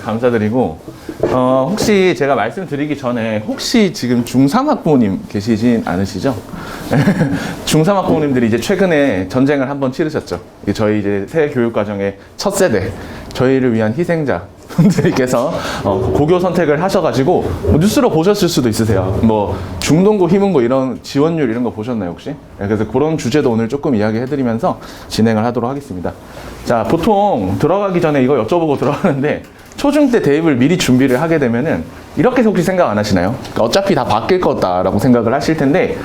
감사드리고, 혹시 제가 말씀드리기 전에 혹시 지금 중3 학부모님 계시진 않으시죠? 중3 학부모님들이 이제 최근에 전쟁을 한번 치르셨죠. 저희 이제 새 교육과정의 첫 세대, 저희를 위한 희생자 분들께서 고교 선택을 하셔가지고 뉴스로 보셨을 수도 있으세요. 뭐 중동고, 희문고 이런 지원율 이런 거 보셨나요 혹시? 그래서 그런 주제도 오늘 조금 이야기해드리면서 진행을 하도록 하겠습니다. 자, 보통 들어가기 전에 이거 여쭤보고 들어가는데 초중 때 대입을 미리 준비를 하게 되면은 이렇게 혹시 생각 안 하시나요? 그러니까 어차피 다 바뀔 거다라고 생각을 하실 텐데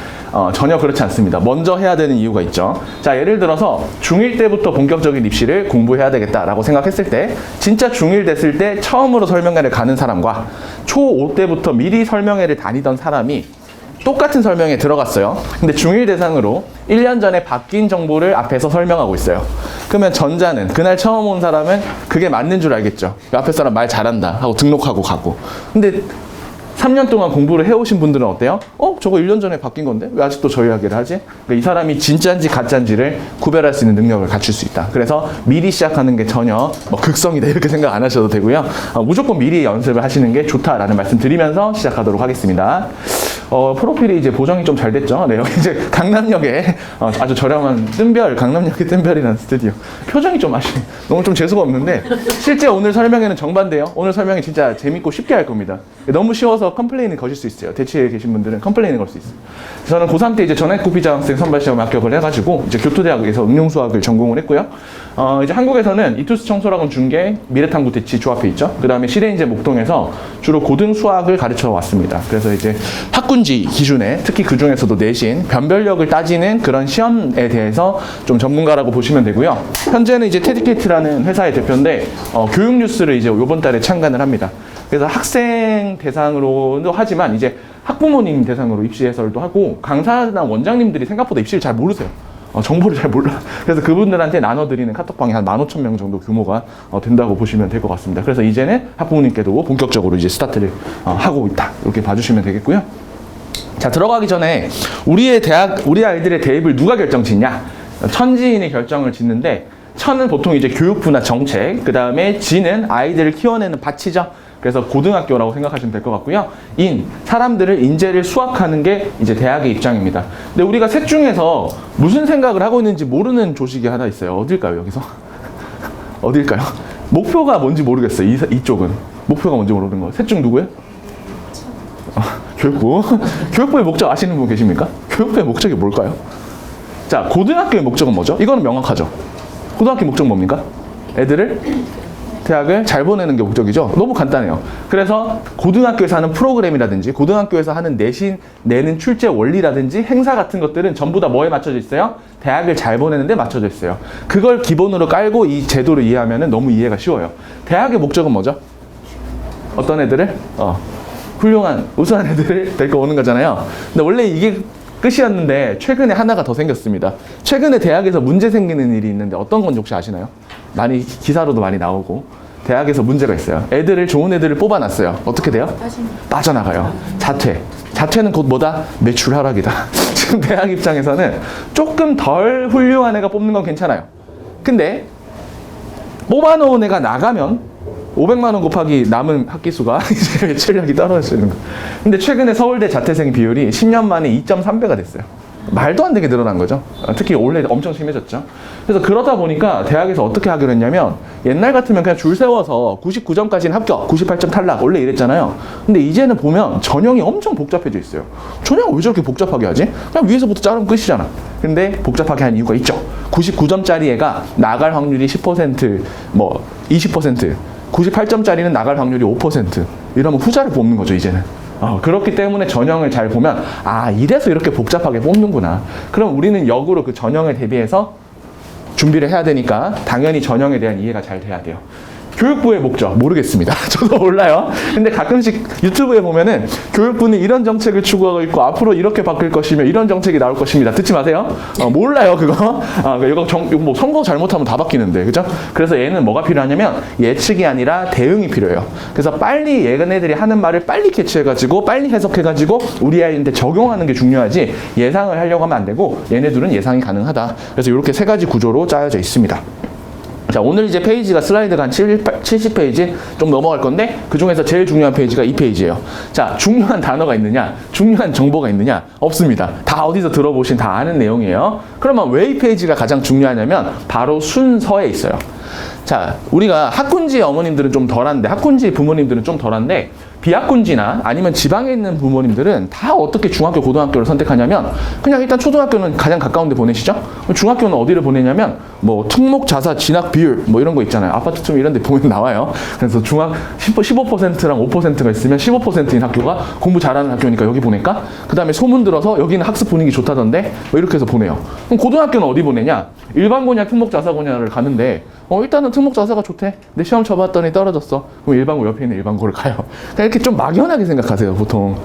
전혀 그렇지 않습니다. 먼저 해야 되는 이유가 있죠. 자, 예를 들어서 중1 때부터 본격적인 입시를 공부해야 되겠다라고 생각했을 때 진짜 중1 됐을 때 처음으로 설명회를 가는 사람과 초5 때부터 미리 설명회를 다니던 사람이 똑같은 설명에 들어갔어요. 근데 중1 대상으로 1년 전에 바뀐 정보를 앞에서 설명하고 있어요. 그러면 전자는 그날 처음 온 사람은 그게 맞는 줄 알겠죠. 앞에 사람 말 잘한다 하고 등록하고 가고. 근데 3년 동안 공부를 해오신 분들은 어때요? 저거 1년 전에 바뀐 건데? 왜 아직도 저 이야기를 하지? 그러니까 이 사람이 진짜인지 가짜인지를 구별할 수 있는 능력을 갖출 수 있다. 그래서 미리 시작하는 게 전혀 극성이다 이렇게 생각 안 하셔도 되고요. 무조건 미리 연습을 하시는 게 좋다라는 말씀 드리면서 시작하도록 하겠습니다. 프로필이 이제 보정이 좀 잘 됐죠. 네, 여기 이제 강남역에 아주 저렴한 뜸별, 강남역의 뜸별이라는 스튜디오. 표정이 좀 너무 좀 재수가 없는데 실제 오늘 설명회는 정반대요. 오늘 설명이 진짜 재밌고 쉽게 할 겁니다. 너무 쉬워서 컴플레인을 거실 수 있어요. 대치에 계신 분들은 컴플레인을 걸 수 있어요. 저는 고3 때 이제 전액 비자학생 선발시험 합격을 해가지고 이제 교토대학에서 응용수학을 전공을 했고요. 이제 한국에서는 이투스 청소학원 중계, 미래탐구 대치 조합회 있죠. 그 다음에 시대인재 목동에서 주로 고등수학을 가르쳐 왔습니다. 그래서 이제 학군지 기준에 특히 그 중에서도 내신, 변별력을 따지는 그런 시험에 대해서 좀 전문가라고 보시면 되고요. 현재는 이제 테디케이트라는 회사의 대표인데 교육 뉴스를 이제 이번 달에 창간을 합니다. 그래서 학생 대상으로도 하지만 이제 학부모님 대상으로 입시 해설도 하고 강사나 원장님들이 생각보다 입시를 잘 모르세요. 정보를 잘 몰라. 그래서 그분들한테 나눠드리는 카톡방이 한 15,000명 정도 규모가 된다고 보시면 될 것 같습니다. 그래서 이제는 학부모님께도 본격적으로 이제 스타트를 하고 있다. 이렇게 봐주시면 되겠고요. 자, 들어가기 전에 우리 아이들의 대입을 누가 결정짓냐? 천지인이 결정을 짓는데 천은 보통 이제 교육부나 정책, 그 다음에 지는 아이들을 키워내는 밭이죠. 그래서 고등학교라고 생각하시면 될 것 같고요. 사람들을 인재를 수확하는 게 이제 대학의 입장입니다. 근데 우리가 셋 중에서 무슨 생각을 하고 있는지 모르는 조직이 하나 있어요. 어딜까요, 여기서? 어딜까요? 목표가 뭔지 모르겠어요. 이쪽은. 목표가 뭔지 모르는 거예요. 셋 중 누구예요? 교육부. 교육부의 목적 아시는 분 계십니까? 교육부의 목적이 뭘까요? 자, 고등학교의 목적은 뭐죠? 이거는 명확하죠. 고등학교 목적 뭡니까? 애들을 대학을 잘 보내는 게 목적이죠. 너무 간단해요. 그래서 고등학교에서 하는 프로그램이라든지 고등학교에서 하는 내는 출제 원리라든지 행사 같은 것들은 전부 다 뭐에 맞춰져 있어요? 대학을 잘 보내는 데 맞춰져 있어요. 그걸 기본으로 깔고 이 제도를 이해하면 너무 이해가 쉬워요. 대학의 목적은 뭐죠? 어떤 애들을? 훌륭한, 우수한 애들을 데리고 오는 거잖아요. 근데 원래 이게 끝이었는데 최근에 하나가 더 생겼습니다. 최근에 대학에서 문제 생기는 일이 있는데 어떤 건지 혹시 아시나요? 많이 기사로도 많이 나오고 대학에서 문제가 있어요. 좋은 애들을 뽑아놨어요. 어떻게 돼요? 빠져나가요. 자퇴는 곧 뭐다? 매출 하락이다. 지금 대학 입장에서는 조금 덜 훌륭한 애가 뽑는 건 괜찮아요. 근데 뽑아놓은 애가 나가면 500만 원 곱하기 남은 학기수가 이제 매출력이 떨어지는 거예요. 근데 최근에 서울대 자퇴생 비율이 10년 만에 2.3배가 됐어요. 말도 안 되게 늘어난 거죠. 특히 올해 엄청 심해졌죠. 그래서 그러다 보니까 대학에서 어떻게 하기로 했냐면 옛날 같으면 그냥 줄 세워서 99점까지는 합격, 98점 탈락 원래 이랬잖아요. 근데 이제는 보면 전형이 엄청 복잡해져 있어요. 전형 왜 저렇게 복잡하게 하지? 그냥 위에서부터 자르면 끝이잖아. 근데 복잡하게 한 이유가 있죠. 99점짜리 애가 나갈 확률이 10%, 20%, 98점짜리는 나갈 확률이 5%. 이러면 후자를 뽑는 거죠, 이제는. 그렇기 때문에 전형을 잘 보면 이래서 이렇게 복잡하게 뽑는구나. 그럼 우리는 역으로 그 전형을 대비해서 준비를 해야 되니까 당연히 전형에 대한 이해가 잘 돼야 돼요. 교육부의 목적 모르겠습니다. 저도 몰라요. 근데 가끔씩 유튜브에 보면은 교육부는 이런 정책을 추구하고 있고 앞으로 이렇게 바뀔 것이며 이런 정책이 나올 것입니다. 듣지 마세요. 몰라요 그거. 이거 뭐 선거 잘못하면 다 바뀌는데, 그죠? 그래서 얘는 뭐가 필요하냐면 예측이 아니라 대응이 필요해요. 그래서 빨리 얘네들이 하는 말을 빨리 캐치해가지고 빨리 해석해가지고 우리 아이한테 적용하는 게 중요하지 예상을 하려고 하면 안 되고 얘네들은 예상이 가능하다. 그래서 이렇게 세 가지 구조로 짜여져 있습니다. 자, 오늘 이제 페이지가 슬라이드가 한 70페이지 좀 넘어갈 건데 그 중에서 제일 중요한 페이지가 이 페이지예요. 자, 중요한 단어가 있느냐? 중요한 정보가 있느냐? 없습니다. 다 어디서 들어보신 다 아는 내용이에요. 그러면 왜 이 페이지가 가장 중요하냐면 바로 순서에 있어요. 자, 우리가 학군지 어머님들은 좀 덜한데, 학군지 부모님들은 좀 덜한데, 비학군지나 아니면 지방에 있는 부모님들은 다 어떻게 중학교, 고등학교를 선택하냐면 그냥 일단 초등학교는 가장 가까운 데 보내시죠? 중학교는 어디를 보내냐면 뭐 특목, 자사, 진학 비율 뭐 이런 거 있잖아요. 아파트쯤 이런 데 보면 나와요. 그래서 중학 15%랑 5%가 있으면 15%인 학교가 공부 잘하는 학교니까 여기 보낼까? 그 다음에 소문 들어서 여기는 학습 분위기 좋다던데 뭐 이렇게 해서 보내요. 그럼 고등학교는 어디 보내냐? 일반고냐 특목, 자사고냐를 가는데 일단은 특목, 자사가 좋대. 근데 시험 쳐봤더니 떨어졌어. 그럼 일반고 옆에 있는 일반고를 가요. 그러니까 이렇게 좀 막연하게 생각하세요, 보통.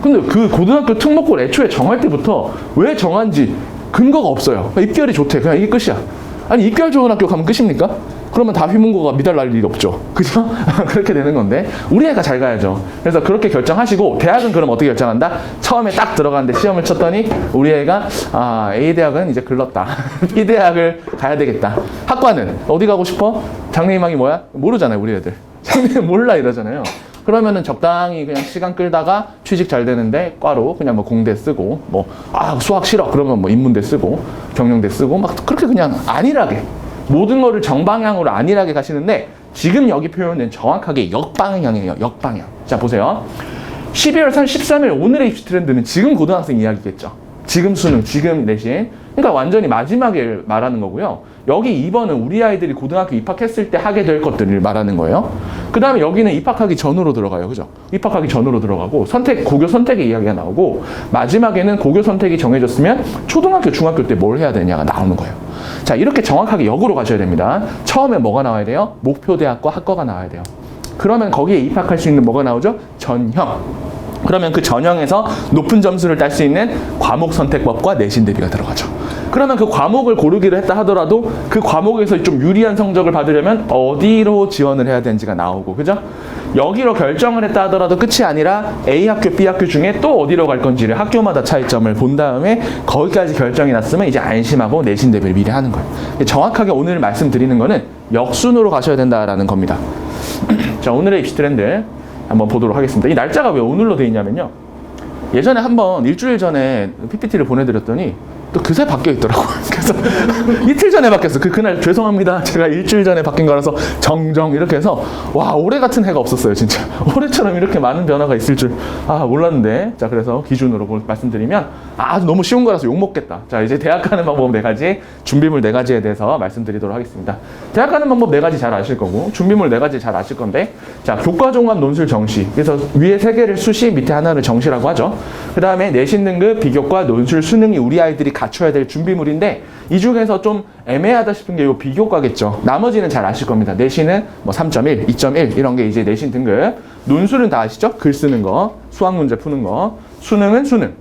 근데 그 고등학교 특목고를 애초에 정할 때부터 왜 정한지 근거가 없어요. 입결이 좋대. 그냥 이게 끝이야. 아니, 입결 좋은 학교 가면 끝입니까? 그러면 다 휘문고가 미달 날 일이 없죠. 그죠? 그렇게 되는 건데 우리 애가 잘 가야죠. 그래서 그렇게 결정하시고 대학은 그럼 어떻게 결정한다? 처음에 딱 들어갔는데 시험을 쳤더니 우리 애가 A대학은 이제 글렀다. B대학을 가야 되겠다. 학과는 어디 가고 싶어? 장래희망이 뭐야? 모르잖아요, 우리 애들. 장래 몰라 이러잖아요. 그러면은 적당히 그냥 시간 끌다가 취직 잘 되는데 과로 그냥 뭐 공대 쓰고 수학 싫어 그러면 뭐 인문대 쓰고 경영대 쓰고 막 그렇게 그냥 안일하게 모든 거를 정방향으로 안일하게 가시는데 지금 여기 표현은 정확하게 역방향이에요. 역방향. 자, 보세요. 12월 13일 오늘의 입시 트렌드는 지금 고등학생 이야기겠죠. 지금 수능, 지금 내신. 그러니까 완전히 마지막에 말하는 거고요. 여기 2번은 우리 아이들이 고등학교 입학했을 때 하게 될 것들을 말하는 거예요. 그 다음에 여기는 입학하기 전으로 들어가요. 그죠? 입학하기 전으로 들어가고 고교 선택의 이야기가 나오고 마지막에는 고교 선택이 정해졌으면 초등학교, 중학교 때 뭘 해야 되냐가 나오는 거예요. 자, 이렇게 정확하게 역으로 가셔야 됩니다. 처음에 뭐가 나와야 돼요? 목표 대학과 학과가 나와야 돼요. 그러면 거기에 입학할 수 있는 뭐가 나오죠? 전형. 그러면 그 전형에서 높은 점수를 딸 수 있는 과목 선택법과 내신 대비가 들어가죠. 그러면 그 과목을 고르기로 했다 하더라도 그 과목에서 좀 유리한 성적을 받으려면 어디로 지원을 해야 되는지가 나오고, 그죠? 여기로 결정을 했다 하더라도 끝이 아니라 A 학교, B 학교 중에 또 어디로 갈 건지를 학교마다 차이점을 본 다음에 거기까지 결정이 났으면 이제 안심하고 내신 대비를 미리 하는 거예요. 정확하게 오늘 말씀드리는 거는 역순으로 가셔야 된다라는 겁니다. 자, 오늘의 입시 트렌드 한번 보도록 하겠습니다. 이 날짜가 왜 오늘로 돼 있냐면요. 예전에 한번 일주일 전에 PPT를 보내드렸더니 또 그새 바뀌어 있더라고요. 그래서 이틀 전에 바뀌었어. 그날 죄송합니다. 제가 일주일 전에 바뀐 거라서 정정 이렇게 해서 와, 올해 같은 해가 없었어요, 진짜. 올해처럼 이렇게 많은 변화가 있을 줄 몰랐는데. 자, 그래서 기준으로 말씀드리면 너무 쉬운 거라서 욕먹겠다. 자, 이제 대학 가는 방법 4가지, 준비물 4가지에 대해서 말씀드리도록 하겠습니다. 대학 가는 방법 4가지 잘 아실 거고 준비물 4가지 잘 아실 건데, 자, 교과종합 논술 정시. 그래서 위에 3개를 수시, 밑에 하나를 정시라고 하죠. 그 다음에 내신 등급, 비교과, 논술, 수능이 우리 아이들이 갖춰야 될 준비물인데 이 중에서 좀 애매하다 싶은 게 이 비교과겠죠. 나머지는 잘 아실 겁니다. 내신은 뭐 3.1, 2.1 이런 게 이제 내신 등급. 논술은 다 아시죠? 글 쓰는 거, 수학 문제 푸는 거. 수능은 수능.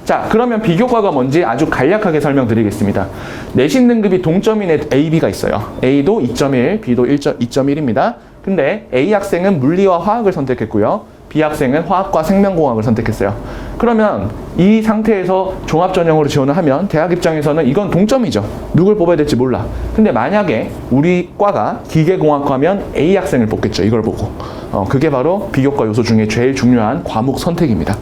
자, 그러면 비교과가 뭔지 아주 간략하게 설명드리겠습니다. 내신 등급이 동점인 A, B가 있어요. A도 2.1, B도 2.1입니다. 근데 A 학생은 물리와 화학을 선택했고요. B 학생은 화학과 생명공학을 선택했어요. 그러면 이 상태에서 종합전형으로 지원을 하면 대학 입장에서는 이건 동점이죠. 누굴 뽑아야 될지 몰라. 근데 만약에 우리 과가 기계공학과면 A 학생을 뽑겠죠. 이걸 보고. 그게 바로 비교과 요소 중에 제일 중요한 과목 선택입니다.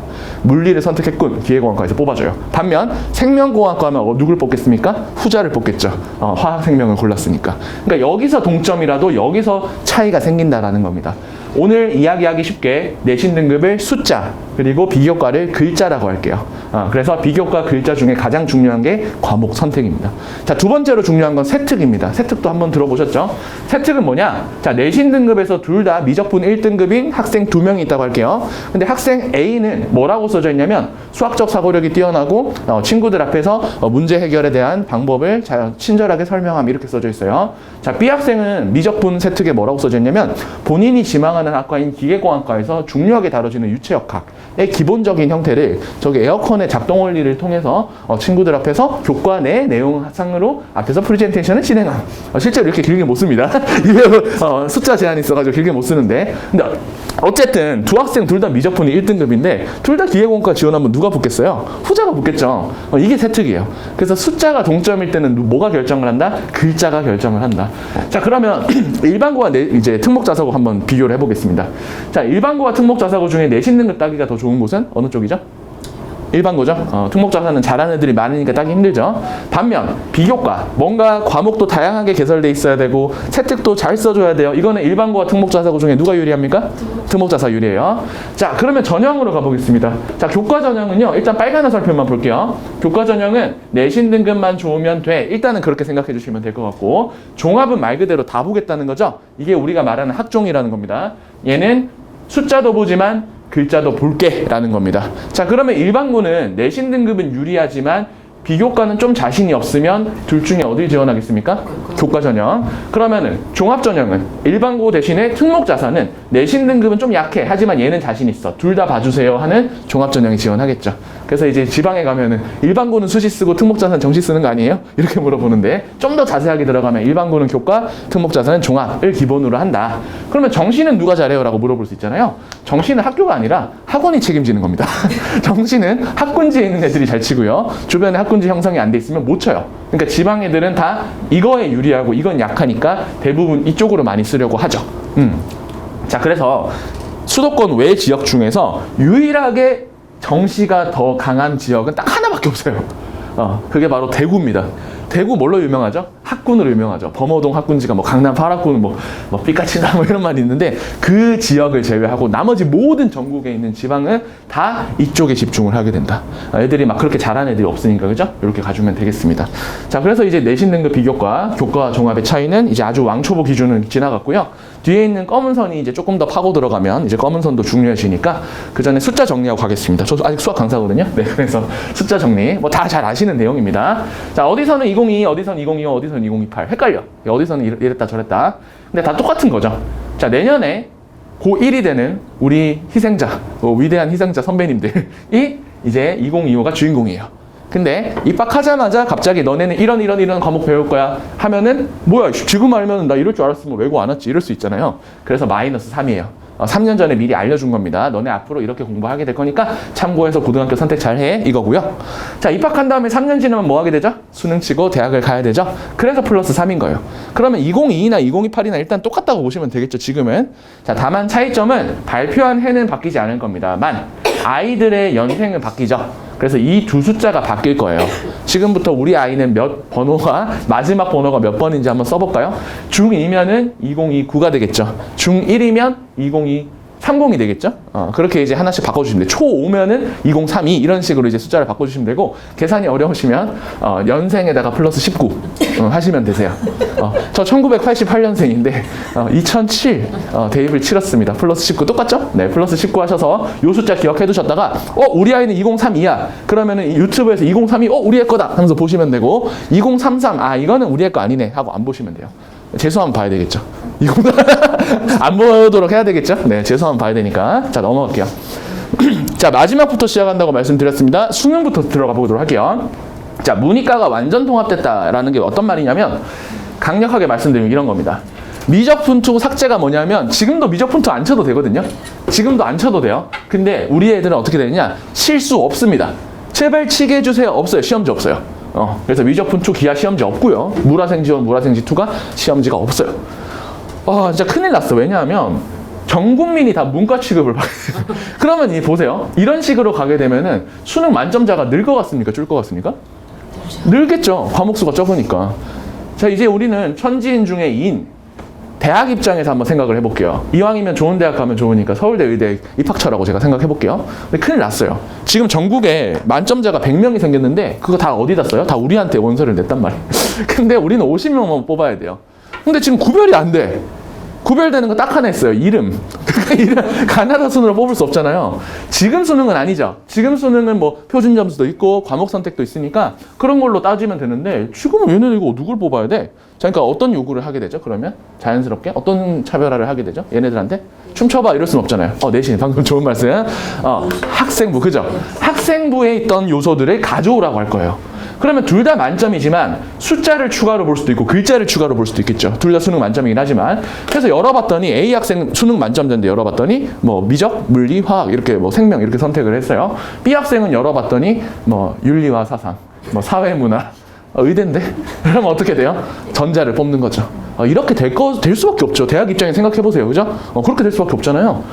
물리를 선택했군. 기계공학과에서 뽑아줘요. 반면 생명공학과면 누굴 뽑겠습니까? 후자를 뽑겠죠. 화학생명을 골랐으니까. 그러니까 여기서 동점이라도 여기서 차이가 생긴다라는 겁니다. 오늘 이야기하기 쉽게 내신 등급을 숫자, 그리고 비교과를 글자라고 할게요. 그래서 비교과 글자 중에 가장 중요한 게 과목 선택입니다. 자, 두 번째로 중요한 건 세특입니다. 세특도 한번 들어보셨죠? 세특은 뭐냐? 자, 내신 등급에서 둘 다 미적분 1등급인 학생 2명이 있다고 할게요. 근데 학생 A는 뭐라고 써져 있냐면 수학적 사고력이 뛰어나고 친구들 앞에서 문제 해결에 대한 방법을 잘 친절하게 설명함 이렇게 써져 있어요. 자, B 학생은 미적분 세특에 뭐라고 써져 있냐면 본인이 지망하는 하는 학과인 기계공학과에서 중요하게 다뤄지는 유체역학의 기본적인 형태를 저기 에어컨의 작동 원리를 통해서 친구들 앞에서 교과 내 내용상으로 앞에서 프레젠테이션을 진행한 실제로 이렇게 길게 못 씁니다. 숫자 제한이 있어가지고 길게 못 쓰는데 근데 어쨌든 두 학생 둘 다 미적분이 1등급인데 둘 다 기계공학과 지원하면 누가 붙겠어요? 후자가 붙겠죠. 이게 세특이에요. 그래서 숫자가 동점일 때는 뭐가 결정을 한다? 글자가 결정을 한다. 자, 그러면 일반고와 이제 특목자사고 한번 비교를 해보겠습니다. 자, 일반고와 특목자사고 중에 내신 등급 따기가 더 좋은 곳은 어느 쪽이죠? 일반고죠. 특목자사는 잘하는 애들이 많으니까 따기 힘들죠. 반면 비교과 뭔가 과목도 다양하게 개설돼 있어야 되고 세특도 잘 써줘야 돼요. 이거는 일반고와 특목자사고 중에 누가 유리합니까? 특목자사 유리해요. 자, 그러면 전형으로 가보겠습니다. 자, 교과 전형은요. 일단 빨간 화살표만 볼게요. 교과 전형은 내신 등급만 좋으면 돼. 일단은 그렇게 생각해 주시면 될 것 같고 종합은 말 그대로 다 보겠다는 거죠. 이게 우리가 말하는 학종이라는 겁니다. 얘는 숫자도 보지만 글자도 볼게 라는 겁니다. 자, 그러면 일반고는 내신 등급은 유리하지만 비교과는 좀 자신이 없으면 둘 중에 어딜 지원하겠습니까? 교과 전형. 그러면은 종합 전형은 일반고 대신에 특목자사는 내신 등급은 좀 약해. 하지만 얘는 자신 있어. 둘 다 봐주세요 하는 종합 전형이 지원하겠죠. 그래서 이제 지방에 가면은 일반고는 수시 쓰고 특목자사는 정시 쓰는 거 아니에요? 이렇게 물어보는데 좀 더 자세하게 들어가면 일반고는 교과, 특목자사는 종합을 기본으로 한다. 그러면 정시는 누가 잘해요? 라고 물어볼 수 있잖아요. 정시는 학교가 아니라 학원이 책임지는 겁니다. 정시는 학군지에 있는 애들이 잘 치고요. 주변에 학군지 형성이 안 돼 있으면 못 쳐요. 그러니까 지방 애들은 다 이거에 유리하고 이건 약하니까 대부분 이쪽으로 많이 쓰려고 하죠. 자, 그래서 수도권 외 지역 중에서 유일하게 정시가 더 강한 지역은 딱 하나밖에 없어요. 그게 바로 대구입니다. 대구 뭘로 유명하죠? 학군으로 유명하죠. 범어동 학군지가 뭐 강남 파락군 뭐 삐까치나 뭐 이런 말이 있는데 그 지역을 제외하고 나머지 모든 전국에 있는 지방은 다 이쪽에 집중을 하게 된다. 애들이 막 그렇게 잘하는 애들이 없으니까 그죠? 이렇게 가주면 되겠습니다. 자, 그래서 이제 내신 등급 비교과, 교과 종합의 차이는 이제 아주 왕초보 기준은 지나갔고요. 뒤에 있는 검은 선이 이제 조금 더 파고 들어가면 이제 검은 선도 중요해지니까 그 전에 숫자 정리하고 가겠습니다. 저 아직 수학 강사거든요. 네, 그래서 숫자 정리 뭐 다 잘 아시는 내용입니다. 자, 어디서는 2022, 어디서는 2025, 어디서는 2028 헷갈려. 어디서는 이랬다 저랬다. 근데 다 똑같은 거죠. 자, 내년에 고1이 되는 우리 희생자, 위대한 희생자 선배님들이 이제 2025가 주인공이에요. 근데 입학하자마자 갑자기 너네는 이런 과목 배울 거야 하면은 뭐야 지금 알면 나 이럴 줄 알았으면 외고 안 왔지 이럴 수 있잖아요. 그래서 마이너스 3이에요. 3년 전에 미리 알려준 겁니다. 너네 앞으로 이렇게 공부하게 될 거니까 참고해서 고등학교 선택 잘해 이거고요. 자, 입학한 다음에 3년 지나면 뭐 하게 되죠? 수능 치고 대학을 가야 되죠. 그래서 플러스 3인 거예요. 그러면 2022나 2028이나 일단 똑같다고 보시면 되겠죠, 지금은. 자, 다만 차이점은 발표한 해는 바뀌지 않을 겁니다만 아이들의 연생은 바뀌죠. 그래서 이 두 숫자가 바뀔 거예요. 지금부터 우리 아이는 몇 번호가 마지막 번호가 몇 번인지 한번 써볼까요? 중2면은 2029가 되겠죠. 중1이면 2030이 되겠죠. 그렇게 이제 하나씩 바꿔주시면 돼요. 초5면은 2032 이런 식으로 이제 숫자를 바꿔주시면 되고 계산이 어려우시면 연생에다가 플러스 19 하시면 되세요. 저 1988년생인데 2007 대입을 치렀습니다. 플러스 19 똑같죠? 네, 플러스 19 하셔서 요 숫자 기억해 두셨다가 우리 아이는 2032야. 그러면은 유튜브에서 2032 우리 애 거다 하면서 보시면 되고 2033 이거는 우리 애 거 아니네 하고 안 보시면 돼요. 재수하면 봐야 되겠죠. 이거 안 보도록 해야 되겠죠. 네, 재수하면 봐야 되니까. 자, 넘어갈게요. 자, 마지막부터 시작한다고 말씀드렸습니다. 수능부터 들어가 보도록 할게요. 자, 문이과가 완전 통합됐다라는 게 어떤 말이냐면 강력하게 말씀드리면 이런 겁니다. 미적분투 삭제가 뭐냐면 지금도 미적분투 안 쳐도 되거든요. 지금도 안 쳐도 돼요. 근데 우리 애들은 어떻게 되느냐? 실수 없습니다. 제발 치게 해주세요. 없어요. 시험지 없어요. 그래서 미적분투 기하 시험지 없고요. 물화생지원, 물화생지2가 시험지가 없어요. 진짜 큰일 났어. 왜냐하면 전 국민이 다 문과 취급을 받게 돼요. 그러면 보세요. 이런 식으로 가게 되면은 수능 만점자가 늘 것 같습니까? 줄 것 같습니까? 늘겠죠. 과목 수가 적으니까. 자, 이제 우리는 천지인 중에 인 대학 입장에서 한번 생각을 해볼게요. 이왕이면 좋은 대학 가면 좋으니까 서울대, 의대 입학처라고 제가 생각해볼게요. 근데 큰일 났어요. 지금 전국에 만점자가 100명이 생겼는데 그거 다 어디다 써요? 다 우리한테 원서를 냈단 말이에요. 근데 우리는 50명만 뽑아야 돼요. 근데 지금 구별이 안 돼. 구별되는 거 딱 하나 있어요. 이름. 가나다 순으로 뽑을 수 없잖아요. 지금 수능은 아니죠. 지금 수능은 뭐 표준 점수도 있고 과목 선택도 있으니까 그런 걸로 따지면 되는데 지금은 얘네들 이거 누굴 뽑아야 돼? 자, 그러니까 어떤 요구를 하게 되죠? 그러면 자연스럽게 어떤 차별화를 하게 되죠? 얘네들한테 춤춰봐 이럴 순 없잖아요. 내신 방금 좋은 말씀. 학생부 그죠? 학생부에 있던 요소들을 가져오라고 할 거예요. 그러면 둘 다 만점이지만 숫자를 추가로 볼 수도 있고 글자를 추가로 볼 수도 있겠죠. 둘 다 수능 만점이긴 하지만. 그래서 열어봤더니 A 학생 수능 만점자인데 열어봤더니 뭐 미적, 물리, 화학 이렇게 뭐 생명 이렇게 선택을 했어요. B 학생은 열어봤더니 뭐 윤리와 사상, 뭐 사회문화, 의대인데? 그러면 어떻게 돼요? 전자를 뽑는 거죠. 이렇게 될 수밖에 없죠. 대학 입장에 생각해보세요. 그죠? 그렇게 될 수밖에 없잖아요.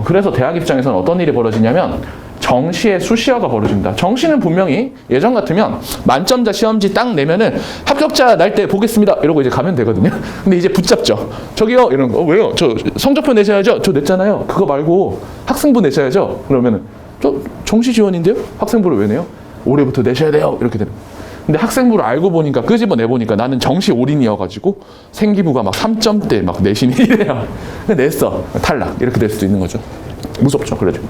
그래서 대학 입장에서는 어떤 일이 벌어지냐면 정시에 수시화가 벌어진다. 정시는 분명히 예전 같으면 만점자 시험지 딱 내면은 합격자 날 때 보겠습니다. 이러고 이제 가면 되거든요. 근데 이제 붙잡죠. 저기요. 이런 거. 왜요? 저 성적표 내셔야죠. 저 냈잖아요. 그거 말고 학생부 내셔야죠. 그러면은 저 정시 지원인데요? 학생부를 왜 내요? 올해부터 내셔야 돼요. 이렇게 되는 거예요. 근데 학생부를 알고 보니까 끄집어 내보니까 나는 정시 올인이어가지고 생기부가 막 3점대 막 내신이 이래요. 냈어. 탈락. 이렇게 될 수도 있는 거죠. 무섭죠. 그래도.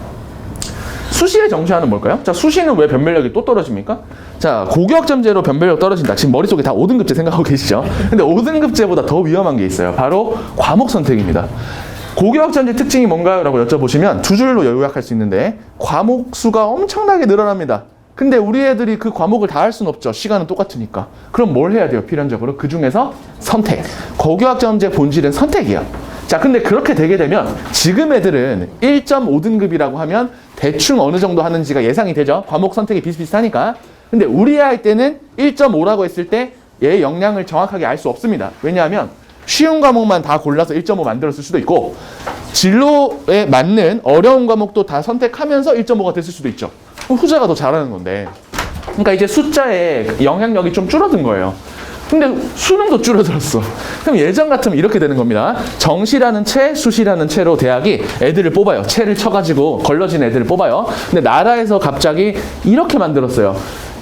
수시의 정시화는 뭘까요? 자, 수시는 왜 변별력이 또 떨어집니까? 자, 고교학점제로 변별력 떨어진다. 지금 머릿속에 다 5등급제 생각하고 계시죠? 근데 5등급제보다 더 위험한 게 있어요. 바로 과목 선택입니다. 고교학점제 특징이 뭔가요? 라고 여쭤보시면 두 줄로 요약할 수 있는데 과목 수가 엄청나게 늘어납니다. 근데 우리 애들이 그 과목을 다 할 수는 없죠. 시간은 똑같으니까. 그럼 뭘 해야 돼요? 필연적으로 그 중에서 선택. 고교학점제 본질은 선택이야. 자, 근데 그렇게 되게 되면 지금 애들은 1.5등급이라고 하면 대충 어느 정도 하는지가 예상이 되죠. 과목 선택이 비슷비슷하니까. 근데 우리 아이 때는 1.5라고 했을 때 얘의 역량을 정확하게 알 수 없습니다. 왜냐하면 쉬운 과목만 다 골라서 1.5 만들었을 수도 있고 진로에 맞는 어려운 과목도 다 선택하면서 1.5가 됐을 수도 있죠. 후자가 더 잘하는 건데. 그러니까 이제 숫자의 영향력이 좀 줄어든 거예요. 근데 수능도 줄어들었어. 그럼 예전 같으면 이렇게 되는 겁니다. 정시라는 채, 수시라는 채로 대학이 애들을 뽑아요. 채를 쳐가지고 걸러진 애들을 뽑아요. 근데 나라에서 갑자기 이렇게 만들었어요.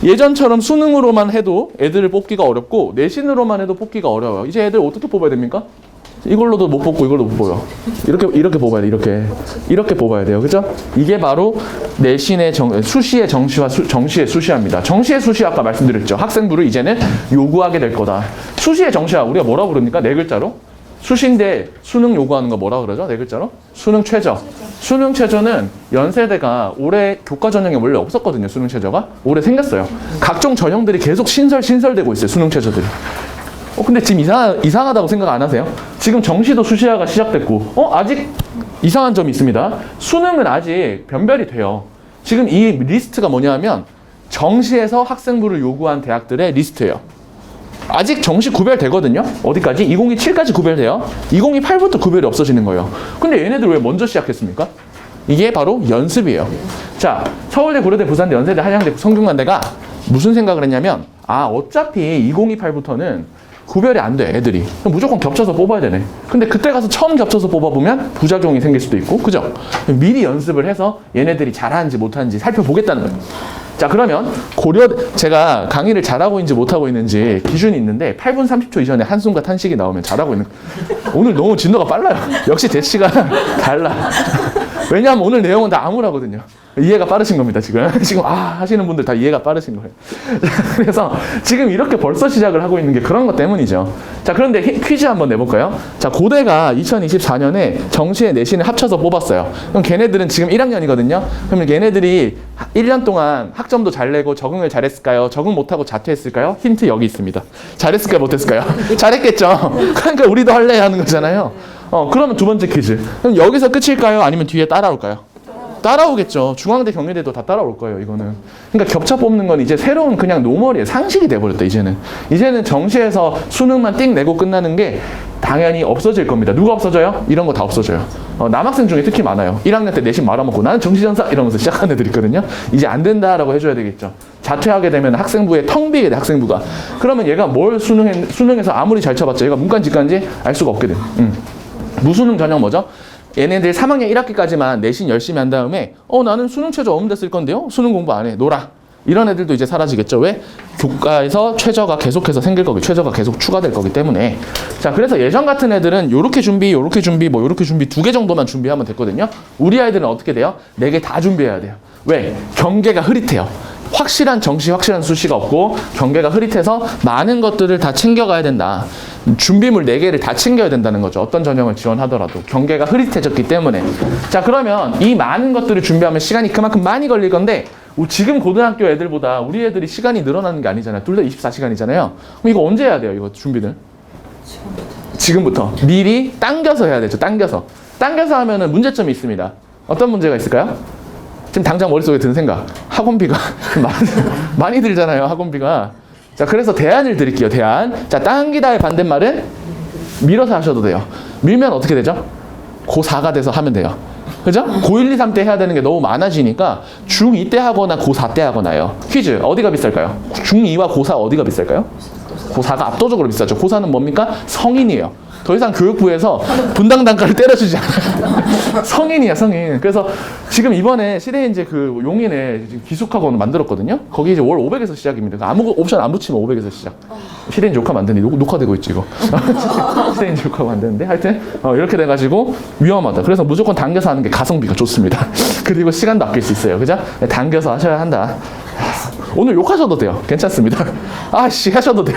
예전처럼 수능으로만 해도 애들을 뽑기가 어렵고 내신으로만 해도 뽑기가 어려워요. 이제 애들 어떻게 뽑아야 됩니까? 이걸로도 못 뽑고 이걸로 못 뽑아요. 이렇게 뽑아야 돼. 이렇게 뽑아야 돼요. 그죠? 이게 바로 내신의 수시의 정시와 정시의 수시화입니다. 정시의 수시화 아까 말씀드렸죠. 학생부를 이제는 요구하게 될 거다. 수시의 정시화 우리가 뭐라고 부릅니까? 네 글자로? 수시인데 수능 요구하는 거 뭐라 그러죠? 네 글자로? 수능 최저. 수능 최저는 연세대가 올해 교과 전형에 원래 없었거든요. 수능 최저가. 올해 생겼어요. 각종 전형들이 계속 신설되고 있어요. 수능 최저들이. 근데 지금 이상하다고 생각 안 하세요? 지금 정시도 수시화가 시작됐고, 아직 이상한 점이 있습니다. 수능은 아직 변별이 돼요. 지금 이 리스트가 뭐냐면, 정시에서 학생부를 요구한 대학들의 리스트예요. 아직 정시 구별되거든요? 어디까지? 2027까지 구별돼요. 2028부터 구별이 없어지는 거예요. 근데 얘네들 왜 먼저 시작했습니까? 이게 바로 연습이에요. 자, 서울대, 고려대, 부산대, 연세대, 한양대, 성균관대가 무슨 생각을 했냐면, 어차피 2028부터는 구별이 안 돼, 애들이. 그럼 무조건 겹쳐서 뽑아야 되네. 근데 그때 가서 처음 겹쳐서 뽑아보면 부작용이 생길 수도 있고, 그죠? 미리 연습을 해서 얘네들이 잘하는지 못하는지 살펴보겠다는 거예요. 자, 그러면 제가 강의를 잘하고 있는지 못하고 있는지 기준이 있는데 8분 30초 이전에 한숨과 탄식이 나오면 잘하고 있는 거예요. 오늘 너무 진도가 빨라요. 역시 대치가 달라. 왜냐하면 오늘 내용은 다 암울하거든요. 이해가 빠르신 겁니다, 지금. 지금, 하시는 분들 다 이해가 빠르신 거예요. 그래서 지금 이렇게 벌써 시작을 하고 있는 게 그런 것 때문이죠. 자, 그런데 퀴즈 한번 내볼까요? 자, 고대가 2024년에 정시에 내신을 합쳐서 뽑았어요. 그럼 걔네들은 지금 1학년이거든요. 그러면 걔네들이 1년 동안 학점도 잘 내고 적응을 잘했을까요? 적응 못하고 자퇴했을까요? 힌트 여기 있습니다. 잘했을까요? 못했을까요? 잘했겠죠? 그러니까 우리도 할래 하는 거잖아요. 그러면 두 번째 퀴즈. 그럼 여기서 끝일까요? 아니면 뒤에 따라올까요? 따라오겠죠. 중앙대, 경희대도 다 따라올 거예요, 이거는. 그러니까 겹쳐 뽑는 건 이제 새로운 그냥 노멀이에요. 상식이 돼버렸다, 이제는. 이제는 정시에서 수능만 띵 내고 끝나는 게 당연히 없어질 겁니다. 누가 없어져요? 이런 거 다 없어져요. 남학생 중에 특히 많아요. 1학년 때 내신 말아먹고 나는 정시전사 이러면서 시작하는 애들 있거든요. 이제 안 된다라고 해줘야 되겠죠. 자퇴하게 되면 학생부에 텅 비게 돼, 학생부가. 그러면 얘가 뭘 수능에서 아무리 잘 쳐봤자 얘가 문과인지 직과인지 알 수가 없게 돼. 무수능 전형 뭐죠? 얘네들 3학년 1학기까지만 내신 열심히 한 다음에 나는 수능 최저 없는데 쓸 건데요? 수능 공부 안 해. 놀아. 이런 애들도 이제 사라지겠죠. 왜? 교과에서 최저가 계속해서 생길 거기, 최저가 계속 추가될 거기 때문에. 자, 그래서 예전 같은 애들은 요렇게 준비, 요렇게 준비, 뭐 요렇게 준비 2개 정도만 준비하면 됐거든요. 우리 아이들은 어떻게 돼요? 4개 다 준비해야 돼요. 왜? 경계가 흐릿해요. 확실한 정시, 확실한 수시가 없고 경계가 흐릿해서 많은 것들을 다 챙겨가야 된다. 준비물 4개를 다 챙겨야 된다는 거죠. 어떤 전형을 지원하더라도 경계가 흐릿해졌기 때문에. 자, 그러면 이 많은 것들을 준비하면 시간이 그만큼 많이 걸릴 건데 지금 고등학교 애들보다 우리 애들이 시간이 늘어나는 게 아니잖아요. 둘 다 24시간이잖아요. 그럼 이거 언제 해야 돼요? 이거 준비를? 지금부터. 미리 당겨서 해야 되죠. 당겨서 하면은 문제점이 있습니다. 어떤 문제가 있을까요? 지금 당장 머릿속에 드는 생각. 학원비가 많이 들잖아요. 학원비가. 자, 그래서 대안을 드릴게요. 대안. 자, 당기다의 반대말은 밀어서 하셔도 돼요. 밀면 어떻게 되죠? 고4가 돼서 하면 돼요. 그죠? 고1, 2, 3 때 해야 되는 게 너무 많아지니까 중2 때 하거나 고4 때 하거나요. 퀴즈. 어디가 비쌀까요? 중2와 고4 어디가 비쌀까요? 고4가 압도적으로 비싸죠. 고4는 뭡니까? 성인이에요. 더 이상 교육부에서 분당 단가를 때려주지 않아요. 성인이야, 성인. 그래서 지금 이번에 시대인재 그 용인에 기숙학원 만들었거든요. 거기 이제 월 500에서 시작입니다. 아무 옵션 안 붙이면 500에서 시작. 시대인재 욕하면 안 되는데 녹화되고 있지 이거. 시대인재 욕하면 안 되는데 하여튼 이렇게 돼가지고 위험하다. 그래서 무조건 당겨서 하는 게 가성비가 좋습니다. 그리고 시간도 아낄 수 있어요. 그죠? 당겨서 하셔야 한다. 오늘 욕하셔도 돼요. 괜찮습니다. 아씨 하셔도 돼요.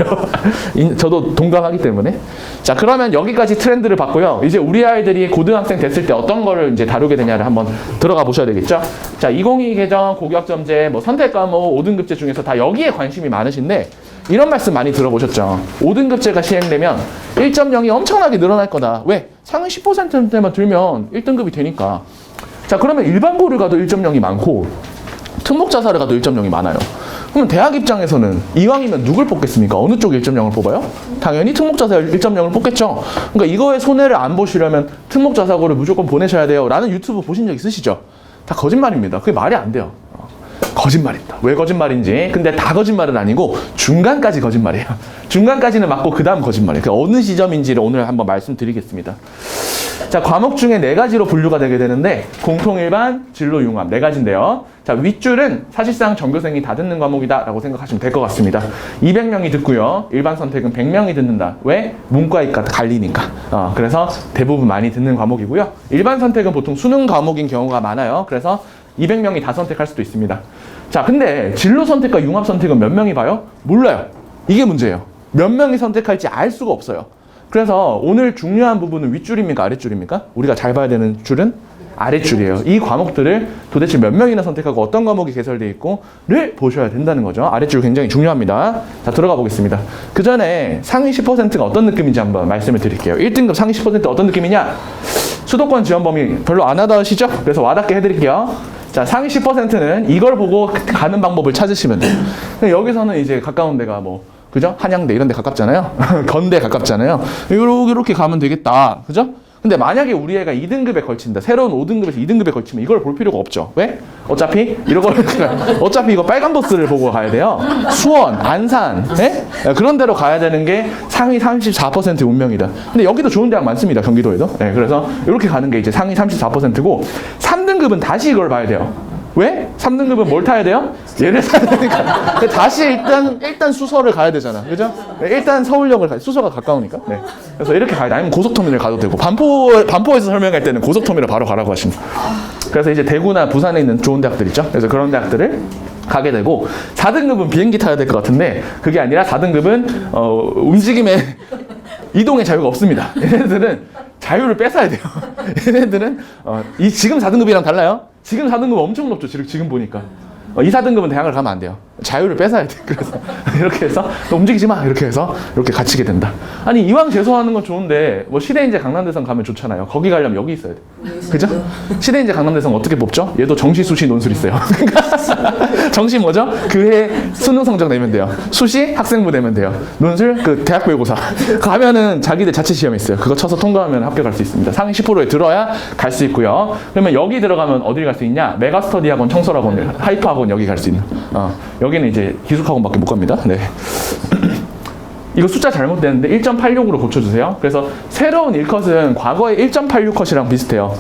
저도 동감하기 때문에. 자, 그러면 여기까지 트렌드를 봤고요. 이제 우리 아이들이 고등학생 됐을 때 어떤 거를 이제 다루게 되냐를 한번 들어가 보셔야 되겠죠. 자, 2022 개정, 고교학점제, 뭐 선택 과목, 5등급제 중에서 다 여기에 관심이 많으신데 이런 말씀 많이 들어보셨죠. 5등급제가 시행되면 1.0이 엄청나게 늘어날 거다. 왜? 상위 10%대만 들면 1등급이 되니까. 자, 그러면 일반 고를 가도 1.0이 많고 특목자사를 가도 1.0이 많아요. 그럼 대학 입장에서는 이왕이면 누굴 뽑겠습니까? 어느 쪽 1.0을 뽑아요? 당연히 특목자사 1.0을 뽑겠죠. 그러니까 이거에 손해를 안 보시려면 특목자사고를 무조건 보내셔야 돼요. 라는 유튜브 보신 적 있으시죠? 다 거짓말입니다. 그게 말이 안 돼요. 거짓말입니다. 왜 거짓말인지. 근데 다 거짓말은 아니고 중간까지 거짓말이에요. 중간까지는 맞고 그 다음 거짓말이에요. 어느 지점인지를 오늘 한번 말씀드리겠습니다. 자, 과목 중에 4가지로 분류가 되게 되는데 공통, 일반, 진로, 융합 4가지인데요. 자, 윗줄은 사실상 전교생이 다 듣는 과목이다 라고 생각하시면 될 것 같습니다. 200명이 듣고요. 일반 선택은 100명이 듣는다. 왜? 문과이과 갈리니까. 그래서 대부분 많이 듣는 과목이고요. 일반 선택은 보통 수능 과목인 경우가 많아요. 그래서 200명이 다 선택할 수도 있습니다. 자, 근데 진로 선택과 융합 선택은 몇 명이 봐요? 몰라요. 이게 문제예요. 몇 명이 선택할지 알 수가 없어요. 그래서 오늘 중요한 부분은 윗줄입니까? 아랫줄입니까? 우리가 잘 봐야 되는 줄은 아랫줄이에요. 이 과목들을 도대체 몇 명이나 선택하고 어떤 과목이 개설되어 있고를 보셔야 된다는 거죠. 아랫줄 굉장히 중요합니다. 자, 들어가 보겠습니다. 그 전에 상위 10%가 어떤 느낌인지 한번 말씀을 드릴게요. 1등급 상위 10% 어떤 느낌이냐? 수도권 지원 범위 별로 안 하다시죠? 그래서 와닿게 해드릴게요. 자, 상위 10%는 이걸 보고 가는 방법을 찾으시면 돼요. 여기서는 이제 가까운 데가 뭐 그죠? 한양대 이런 데 가깝잖아요. 건대 가깝잖아요. 이렇게 가면 되겠다. 그죠? 근데 만약에 우리 애가 2등급에 걸친다. 새로운 5등급에서 2등급에 걸치면 이걸 볼 필요가 없죠. 왜? 어차피 어차피 이거 빨간 버스를 보고 가야 돼요. 수원, 안산, 네? 그런 데로 가야 되는 게 상위 34%의 운명이다. 근데 여기도 좋은 대학 많습니다. 경기도에도. 네, 그래서 이렇게 가는 게 이제 상위 34%고 3등급은 다시 이걸 봐야 돼요. 왜? 3등급은 뭘 타야 돼요? 얘를 타야 되니까. 다시 일단 수서를 가야 되잖아. 그죠? 일단 서울역을 수서가 가까우니까. 네. 그래서 이렇게 가야 돼. 아니면 고속터미널 가도 되고. 반포에서 설명할 때는 고속터미널 바로 가라고 하십니다. 그래서 이제 대구나 부산에 있는 좋은 대학들 있죠? 그래서 그런 대학들을 가게 되고 4등급은 비행기 타야 될 것 같은데 그게 아니라 4등급은 움직임의 이동의 자유가 없습니다. 얘네들은 자유를 뺏어야 돼요. 얘네들은 지금 4등급이랑 달라요. 지금 4등급 엄청 높죠. 지금 보니까. 2, 4등급은 대학을 가면 안 돼요. 자유를 뺏어야 돼. 그래서 이렇게 해서 너 움직이지 마. 이렇게 해서 이렇게 갇히게 된다. 아니 이왕 재수하는 건 좋은데 뭐 시대인재 강남대성 가면 좋잖아요. 거기 가려면 여기 있어야 돼. 그죠? 시대인재 강남대성 어떻게 뽑죠? 얘도 정시, 수시, 논술 있어요. 정시 뭐죠? 그해 수능 성적 내면 돼요. 수시 학생부 내면 돼요. 논술 그 대학별고사 가면은 자기들 자체 시험이 있어요. 그거 쳐서 통과하면 합격할 수 있습니다. 상위 10%에 들어야 갈 수 있고요. 그러면 여기 들어가면 어디를 갈 수 있냐? 메가스터디 학원, 청설학원, 하이퍼 학원 여기 갈 수 있는. 여기는 이제 기숙학원밖에 못 갑니다. 네. 이거 숫자 잘못됐는데 1.86으로 고쳐주세요. 그래서 새로운 1컷은 과거의 1.86컷이랑 비슷해요.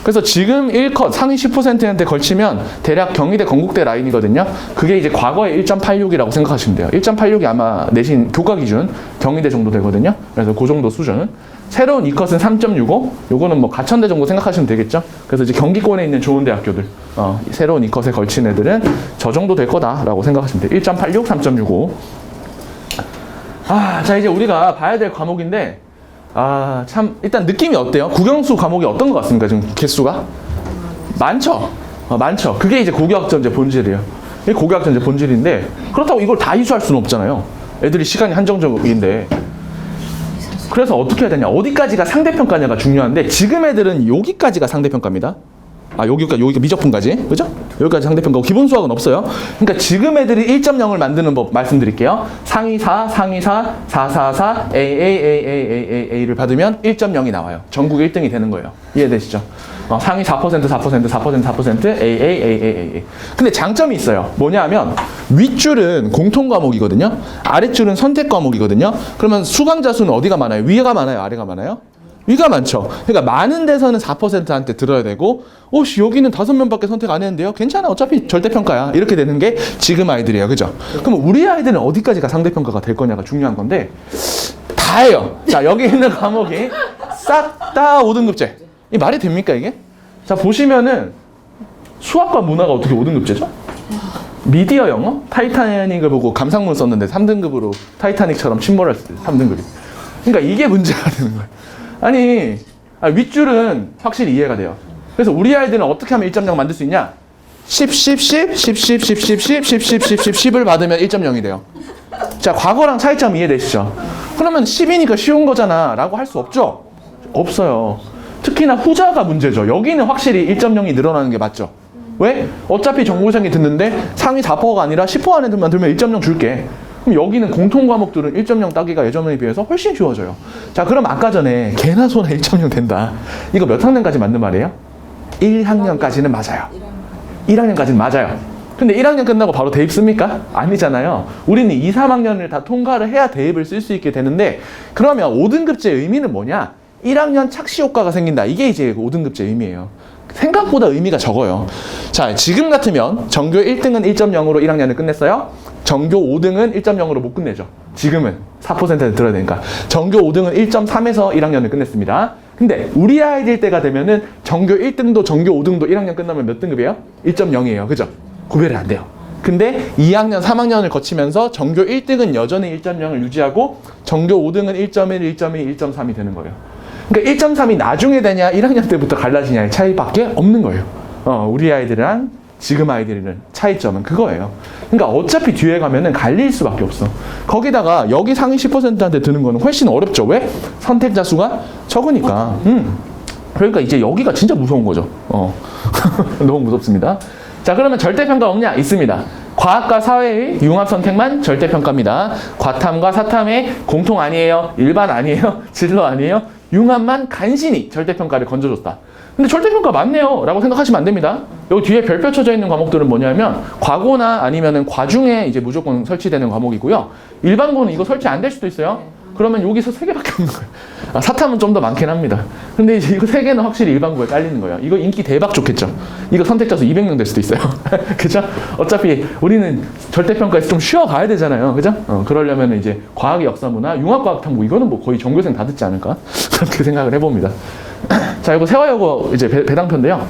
그래서 지금 1컷 상위 10%한테 걸치면 대략 경희대 건국대 라인이거든요. 그게 이제 과거의 1.86이라고 생각하시면 돼요. 1.86이 아마 내신 교과 기준 경희대 정도 되거든요. 그래서 그 정도 수준. 새로운 이컷은 3.65. 요거는 뭐 가천대 정도 생각하시면 되겠죠. 그래서 이제 경기권에 있는 좋은 대학교들, 새로운 이컷에 걸친 애들은 저 정도 될 거다라고 생각하시면 돼요. 1.86, 3.65. 자, 이제 우리가 봐야 될 과목인데, 참, 일단 느낌이 어때요? 국영수 과목이 어떤 것 같습니까? 지금 개수가? 많죠? 많죠. 그게 이제 고교학전제 본질이에요. 이게 고교학전제 본질인데, 그렇다고 이걸 다 이수할 수는 없잖아요. 애들이 시간이 한정적인데. 그래서 어떻게 해야 되냐? 어디까지가 상대평가냐가 중요한데, 지금 애들은 여기까지가 상대평가입니다. 여기가 미적분까지. 그죠? 여기까지 상대평가고, 기본 수학은 없어요. 그러니까 지금 애들이 1.0을 만드는 법 말씀드릴게요. 상위 4, 상위 4, 4, 4, 4, A를 받으면 1.0이 나와요. 전국 1등이 되는 거예요. 이해되시죠? 상위 4%, 4%, 4%, 4%, A. 근데 장점이 있어요. 뭐냐 하면, 윗줄은 공통 과목이거든요. 아랫줄은 선택 과목이거든요. 그러면 수강자 수는 어디가 많아요? 위가 많아요? 아래가 많아요? 위가 많죠. 그러니까 많은 데서는 4%한테 들어야 되고, 여기는 5명밖에 선택 안 했는데요. 괜찮아. 어차피 절대평가야. 이렇게 되는 게 지금 아이들이에요. 그죠? 그럼 우리 아이들은 어디까지가 상대평가가 될 거냐가 중요한 건데, 다예요. 자, 여기 있는 과목이 싹 다 5등급제. 이 말이 됩니까, 이게? 자, 보시면은 수학과 문화가 어떻게 5등급제죠? 미디어 영어? 타이타닉을 보고 감상문 썼는데 3등급으로 타이타닉처럼 침몰할 때 3등급이. 그러니까 이게 문제가 되는 거예요. 아니, 윗줄은 확실히 이해가 돼요. 그래서 우리 아이들은 어떻게 하면 1.0 만들 수 있냐? 10, 10, 10, 10, 10, 10, 10, 10, 10, 10, 10, 10, 10을 받으면 1.0이 돼요. 자, 과거랑 차이점 이해되시죠? 그러면 10이니까 쉬운 거잖아 라고 할 수 없죠? 없어요. 특히나 후자가 문제죠. 여기는 확실히 1.0이 늘어나는 게 맞죠? 왜? 어차피 정보생이 듣는데 상위 4%가 아니라 10% 안에만 들면 1.0 줄게. 그럼 여기는 공통 과목들은 1.0 따기가 예전에 비해서 훨씬 쉬워져요. 자, 그럼 아까 전에 개나 소나 1.0 된다. 이거 몇 학년까지 맞는 말이에요? 1학년까지는 맞아요. 1학년까지는 맞아요. 근데 1학년 끝나고 바로 대입 씁니까? 아니잖아요. 우리는 2, 3학년을 다 통과를 해야 대입을 쓸 수 있게 되는데, 그러면 5등급제 의미는 뭐냐? 1학년 착시 효과가 생긴다. 이게 이제 5등급제 의미예요. 생각보다 의미가 적어요. 자, 지금 같으면 전교 1등은 1.0으로 1학년을 끝냈어요. 전교 5등은 1.0으로 못 끝내죠. 지금은 4%에 들어야 되니까. 전교 5등은 1.3에서 1학년을 끝냈습니다. 근데 우리 아이들 때가 되면은 전교 1등도 전교 5등도 1학년 끝나면 몇 등급이에요? 1.0이에요. 그죠? 구별이 안 돼요. 근데 2학년, 3학년을 거치면서 전교 1등은 여전히 1.0을 유지하고 전교 5등은 1.1, 1.2, 1.3이 되는 거예요. 그러니까 1.3이 나중에 되냐 1학년 때부터 갈라지냐의 차이밖에 없는 거예요. 우리 아이들이랑 지금 아이들이랑 차이점은 그거예요. 그러니까 어차피 뒤에 가면은 갈릴 수밖에 없어. 거기다가 여기 상위 10%한테 드는 거는 훨씬 어렵죠. 왜? 선택자 수가 적으니까. 그러니까 이제 여기가 진짜 무서운 거죠. 너무 무섭습니다. 자, 그러면 절대평가 없냐? 있습니다. 과학과 사회의 융합 선택만 절대평가입니다. 과탐과 사탐의 공통 아니에요. 일반 아니에요. 진로 아니에요. 융합만 간신히 절대평가를 건져줬다. 근데 절대평가 맞네요 라고 생각하시면 안 됩니다. 여기 뒤에 별표 쳐져 있는 과목들은 뭐냐면 과고나 아니면은 과중에 이제 무조건 설치되는 과목이고요. 일반고는 이거 설치 안 될 수도 있어요. 그러면 여기서 3개밖에 없는 거예요. 사탐은 좀 더 많긴 합니다. 근데 이제 이거 3개는 확실히 일반고에 깔리는 거예요. 이거 인기 대박 좋겠죠. 이거 선택자 수 200명 될 수도 있어요. 그죠? 어차피 우리는 절대평가에서 좀 쉬어가야 되잖아요. 그죠? 그러려면 이제 과학의 역사문화, 융합과학탐구 이거는 뭐 거의 전교생 다 듣지 않을까? 그렇게 생각을 해봅니다. 자, 이거 세화여고 이제 배당표인데요.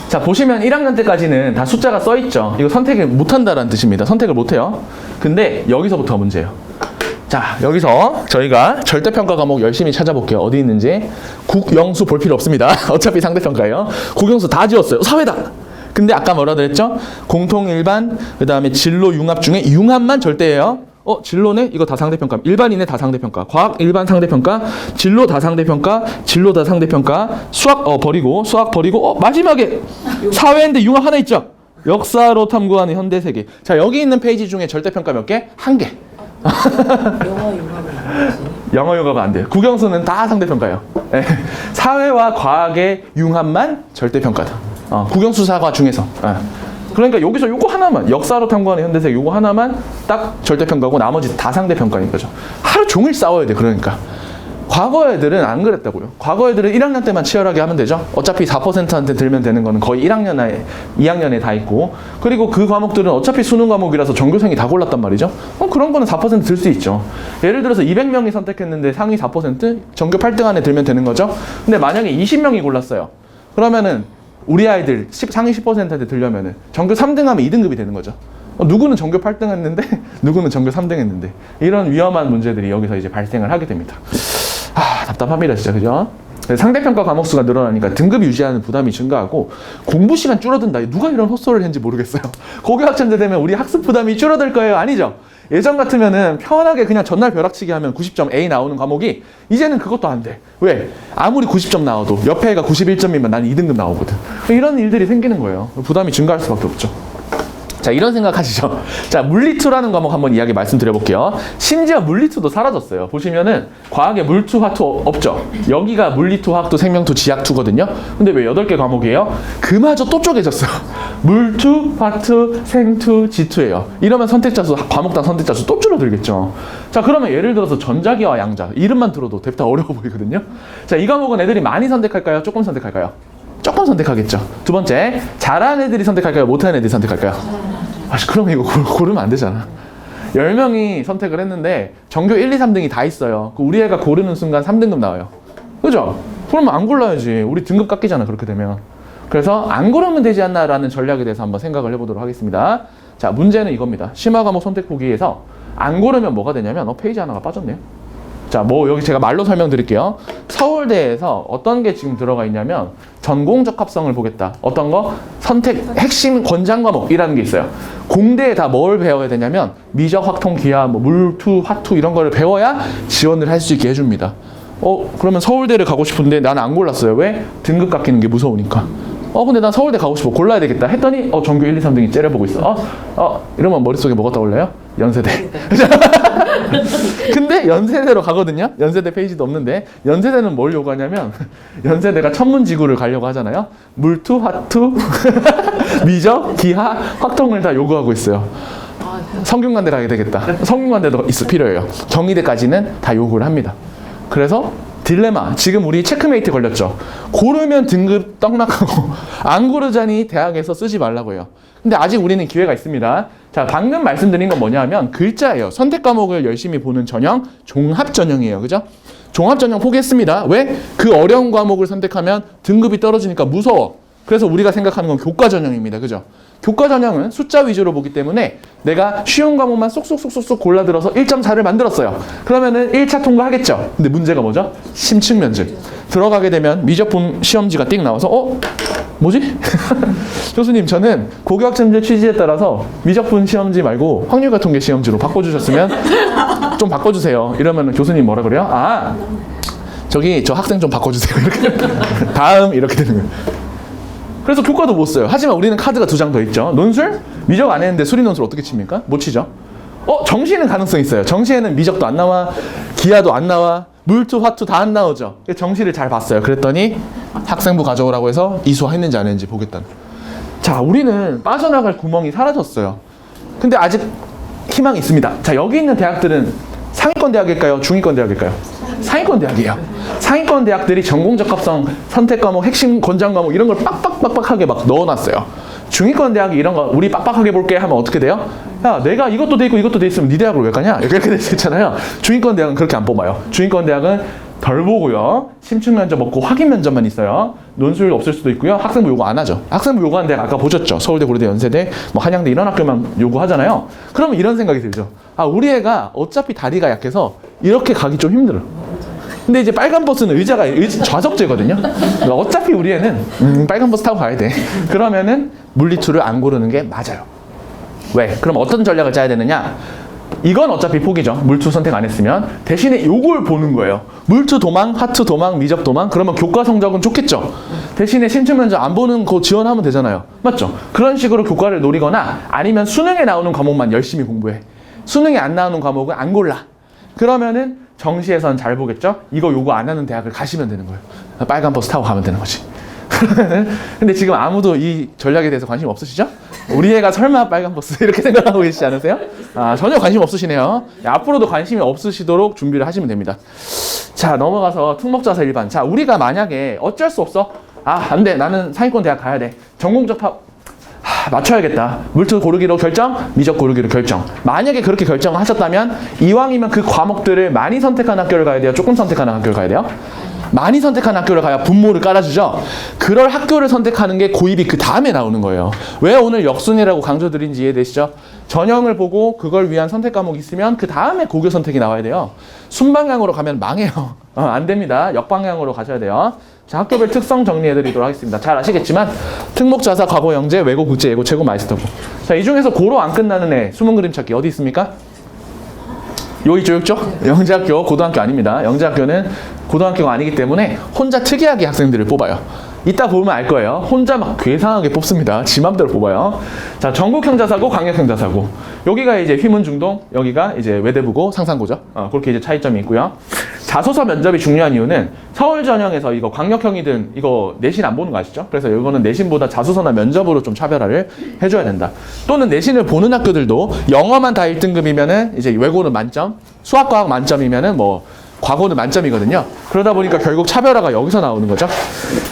자, 보시면 1학년 때까지는 다 숫자가 써있죠. 이거 선택을 못한다라는 뜻입니다. 선택을 못해요. 근데 여기서부터가 문제예요. 자, 여기서 저희가 절대평가 과목 열심히 찾아볼게요. 어디 있는지. 국영수 볼 필요 없습니다. 어차피 상대평가예요. 국영수 다 지웠어요. 사회다. 근데 아까 뭐라 그랬죠? 공통 일반, 그 다음에 진로 융합 중에 융합만 절대예요. 진로네? 이거 다 상대평가. 일반인의 다 상대평가. 과학 일반 상대평가. 진로 다 상대평가. 진로 다 상대평가. 수학 버리고. 수학 버리고. 마지막에 사회인데 융합 하나 있죠? 역사로 탐구하는 현대세계. 자, 여기 있는 페이지 중에 절대평가 몇 개? 1개. 영어 융합은 안 돼요. 국영수는 다 상대평가예요. 네. 사회와 과학의 융합만 절대평가다. 국영수사과 중에서. 그러니까 여기서 요거 하나만, 역사로 탐구하는 현대세계 요거 하나만 딱 절대평가고 나머지 다 상대평가인 거죠. 하루 종일 싸워야 돼. 그러니까 과거 애들은 안 그랬다고요. 과거 애들은 1학년 때만 치열하게 하면 되죠. 어차피 4%한테 들면 되는 거는 거의 1학년에, 2학년에 다 있고, 그리고 그 과목들은 어차피 수능 과목이라서 전교생이 다 골랐단 말이죠. 그런 거는 4% 들 수 있죠. 예를 들어서 200명이 선택했는데 상위 4%? 전교 8등 안에 들면 되는 거죠. 근데 만약에 20명이 골랐어요. 그러면은 우리 아이들 상위 10%한테 들려면은 전교 3등 하면 2등급이 되는 거죠. 누구는 전교 8등 했는데 누구는 전교 3등 했는데, 이런 위험한 문제들이 여기서 이제 발생을 하게 됩니다. 답답합니다 진짜. 그죠? 상대평가 과목 수가 늘어나니까 등급 유지하는 부담이 증가하고 공부 시간 줄어든다. 누가 이런 헛소리를 했는지 모르겠어요. 고교학점제 되면 우리 학습 부담이 줄어들 거예요? 아니죠. 예전 같으면은 편하게 그냥 전날 벼락치기 하면 90점 A 나오는 과목이 이제는 그것도 안 돼. 왜? 아무리 90점 나와도 옆에 애가 91점이면 난 2등급 나오거든. 이런 일들이 생기는 거예요. 부담이 증가할 수밖에 없죠. 자, 이런 생각 하시죠. 자, 물리2라는 과목 한번 이야기 말씀드려볼게요. 심지어 물리2도 사라졌어요. 보시면은 과학에 물2, 화2 없죠? 여기가 물리2, 화학2, 생명2, 지학2거든요. 근데 왜 8개 과목이에요? 그마저 또 쪼개졌어요. 물2, 화2, 생2, 지2예요. 이러면 선택자 수, 과목당 선택자 수 또 줄어들겠죠. 자, 그러면 예를 들어서 전자기와 양자. 이름만 들어도 대부분 어려워 보이거든요. 자, 이 과목은 애들이 많이 선택할까요? 조금 선택할까요? 조금 선택하겠죠. 두 번째, 잘하는 애들이 선택할까요? 못하는 애들이 선택할까요? 그럼 이거 고르면 안 되잖아. 10명이 선택을 했는데 전교 1, 2, 3등이 다 있어요. 우리 애가 고르는 순간 3등급 나와요. 그죠? 그러면 안 골라야지. 우리 등급 깎이잖아, 그렇게 되면. 그래서 안 고르면 되지 않나라는 전략에 대해서 한번 생각을 해보도록 하겠습니다. 자, 문제는 이겁니다. 심화 과목 선택 보기에서 안 고르면 뭐가 되냐면 페이지 하나가 빠졌네요. 자, 여기 제가 말로 설명드릴게요. 서울대에서 어떤 게 지금 들어가 있냐면 전공 적합성을 보겠다. 어떤 거? 선택 핵심 권장 과목이라는 게 있어요. 공대에 다 뭘 배워야 되냐면 미적, 확통, 기하, 물투, 화투 이런 거를 배워야 지원을 할 수 있게 해줍니다. 그러면 서울대를 가고 싶은데 나는 안 골랐어요. 왜? 등급 깎이는 게 무서우니까. 근데 난 서울대 가고 싶어. 골라야 되겠다. 했더니 전교 1, 2, 3등이 째려보고 있어. 이러면 머릿속에 뭐가 떠올라요? 연세대. 근데 연세대로 가거든요. 연세대 페이지도 없는데 연세대는 뭘 요구하냐면 연세대가 천문지구를 가려고 하잖아요. 물투, 화투, 미적, 기하, 확통을 다 요구하고 있어요. 성균관대 가야 되겠다. 성균관대도 필요해요. 경희대까지는 다 요구를 합니다. 그래서 딜레마. 지금 우리 체크메이트 걸렸죠. 고르면 등급 떡락하고 안 고르자니 대학에서 쓰지 말라고 해요. 근데 아직 우리는 기회가 있습니다. 자, 방금 말씀드린 건 뭐냐면 글자예요. 선택 과목을 열심히 보는 전형, 종합 전형이에요. 그죠? 종합 전형 포기했습니다. 왜? 그 어려운 과목을 선택하면 등급이 떨어지니까 무서워. 그래서 우리가 생각하는 건 교과 전형입니다. 그죠? 교과 전형은 숫자 위주로 보기 때문에 내가 쉬운 과목만 쏙쏙쏙쏙 골라들어서 1.4를 만들었어요. 그러면은 1차 통과하겠죠. 근데 문제가 뭐죠? 심층 면접. 들어가게 되면 미적분 시험지가 띡 나와서 뭐지? 교수님, 저는 고교학점제 취지에 따라서 미적분 시험지 말고 확률과 통계 시험지로 바꿔주셨으면 좀 바꿔주세요. 이러면 교수님 뭐라 그래요? 저 학생 좀 바꿔주세요. 이렇게 다음 이렇게 되는 거예요. 그래서 교과도 못 써요. 하지만 우리는 카드가 2장 더 있죠. 논술? 미적 안 했는데 수리 논술 어떻게 칩니까? 못 치죠. 정시에는 가능성이 있어요. 정시에는 미적도 안 나와, 기하도 안 나와, 물투, 화투 다 안 나오죠. 정시를 잘 봤어요. 그랬더니 학생부 가져오라고 해서 이수했는지 안 했는지 보겠다는. 자, 우리는 빠져나갈 구멍이 사라졌어요. 근데 아직 희망이 있습니다. 자, 여기 있는 대학들은 상위권 대학일까요? 중위권 대학일까요? 상위권 대학이에요. 상위권 대학들이 전공 적합성, 선택 과목, 핵심 권장 과목 이런 걸 빡빡빡빡하게 막 넣어놨어요. 중위권 대학이 이런 거 우리 빡빡하게 볼게 하면 어떻게 돼요? 야, 내가 이것도 돼 있고 이것도 돼 있으면 네 대학을 왜 가냐? 이렇게 될 수 있잖아요. 중위권 대학은 그렇게 안 뽑아요. 중위권 대학은 덜 보고요. 심층 면접 없고 확인 면접만 있어요. 논술 없을 수도 있고요. 학생부 요구 안 하죠. 학생부 요구하는 대학 아까 보셨죠? 서울대, 고려대, 연세대, 한양대 이런 학교만 요구하잖아요. 그러면 이런 생각이 들죠. 우리 애가 어차피 다리가 약해서 이렇게 가기 좀 힘들어. 근데 이제 빨간 버스는 의자가 좌석제거든요. 그러니까 어차피 우리 애는 빨간 버스 타고 가야 돼. 그러면은 물리2를 안 고르는 게 맞아요. 왜? 그럼 어떤 전략을 짜야 되느냐? 이건 어차피 포기죠. 물투 선택 안 했으면. 대신에 요걸 보는 거예요. 물투 도망, 하투 도망, 미적 도망. 그러면 교과 성적은 좋겠죠. 대신에 심층 면접 안 보는 거 지원하면 되잖아요. 맞죠? 그런 식으로 교과를 노리거나 아니면 수능에 나오는 과목만 열심히 공부해. 수능에 안 나오는 과목은 안 골라. 그러면은 정시에선 잘 보겠죠? 이거 요구 안 하는 대학을 가시면 되는 거예요. 빨간 버스 타고 가면 되는 거지. 근데 지금 아무도 이 전략에 대해서 관심 없으시죠? 우리 애가 설마 빨간 버스 이렇게 생각하고 계시지 않으세요? 아, 전혀 관심 없으시네요. 앞으로도 관심이 없으시도록 준비를 하시면 됩니다. 자, 넘어가서 특목자사 일반. 자, 우리가 만약에 어쩔 수 없어. 아, 안 돼. 나는 상위권 대학 가야 돼. 전공적 맞춰야겠다. 물투 고르기로 결정, 미적 고르기로 결정. 만약에 그렇게 결정을 하셨다면 이왕이면 그 과목들을 많이 선택한 학교를 가야 돼요? 조금 선택하는 학교를 가야 돼요? 많이 선택한 학교를 가야 분모를 깔아주죠. 그럴 학교를 선택하는 게 고입이 그 다음에 나오는 거예요. 왜 오늘 역순이라고 강조드린지 이해되시죠? 전형을 보고 그걸 위한 선택 과목이 있으면 그 다음에 고교 선택이 나와야 돼요. 순방향으로 가면 망해요. 안 됩니다. 역방향으로 가셔야 돼요. 자, 학교별 특성 정리해드리도록 하겠습니다. 잘 아시겠지만 특목자사, 과거 영재, 외고, 국제, 예고, 최고, 마이스터고. 자, 이 중에서 고로 안 끝나는 애 숨은 그림 찾기 어디 있습니까? 요 있죠? 영재학교, 고등학교 아닙니다. 영재학교는 고등학교가 아니기 때문에 혼자 특이하게 학생들을 뽑아요. 이따 보면 알 거예요. 혼자 막 괴상하게 뽑습니다. 지 맘대로 뽑아요. 자, 전국형자사고, 광역형자사고. 여기가 이제 휘문중동, 여기가 이제 외대부고, 상산고죠. 그렇게 이제 차이점이 있고요. 자소서 면접이 중요한 이유는 서울 전형에서 이거 광역형이든 이거 내신 안 보는 거 아시죠? 그래서 이거는 내신보다 자소서나 면접으로 좀 차별화를 해줘야 된다. 또는 내신을 보는 학교들도 영어만 다 1등급이면은 이제 외고는 만점, 수학과학 만점이면은 뭐 과거는 만점이거든요. 그러다 보니까 결국 차별화가 여기서 나오는 거죠.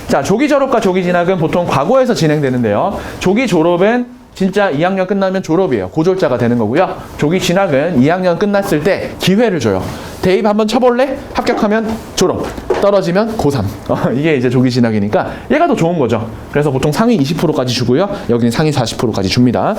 자, 조기 졸업과 조기 진학은 보통 과거에서 진행되는데요. 조기 졸업은 진짜 2학년 끝나면 졸업이에요. 고졸자가 되는 거고요. 조기 진학은 2학년 끝났을 때 기회를 줘요. 대입 한번 쳐볼래? 합격하면 졸업, 떨어지면 고3. 이게 이제 조기 진학이니까 얘가 더 좋은 거죠. 그래서 보통 상위 20%까지 주고요. 여기는 상위 40%까지 줍니다.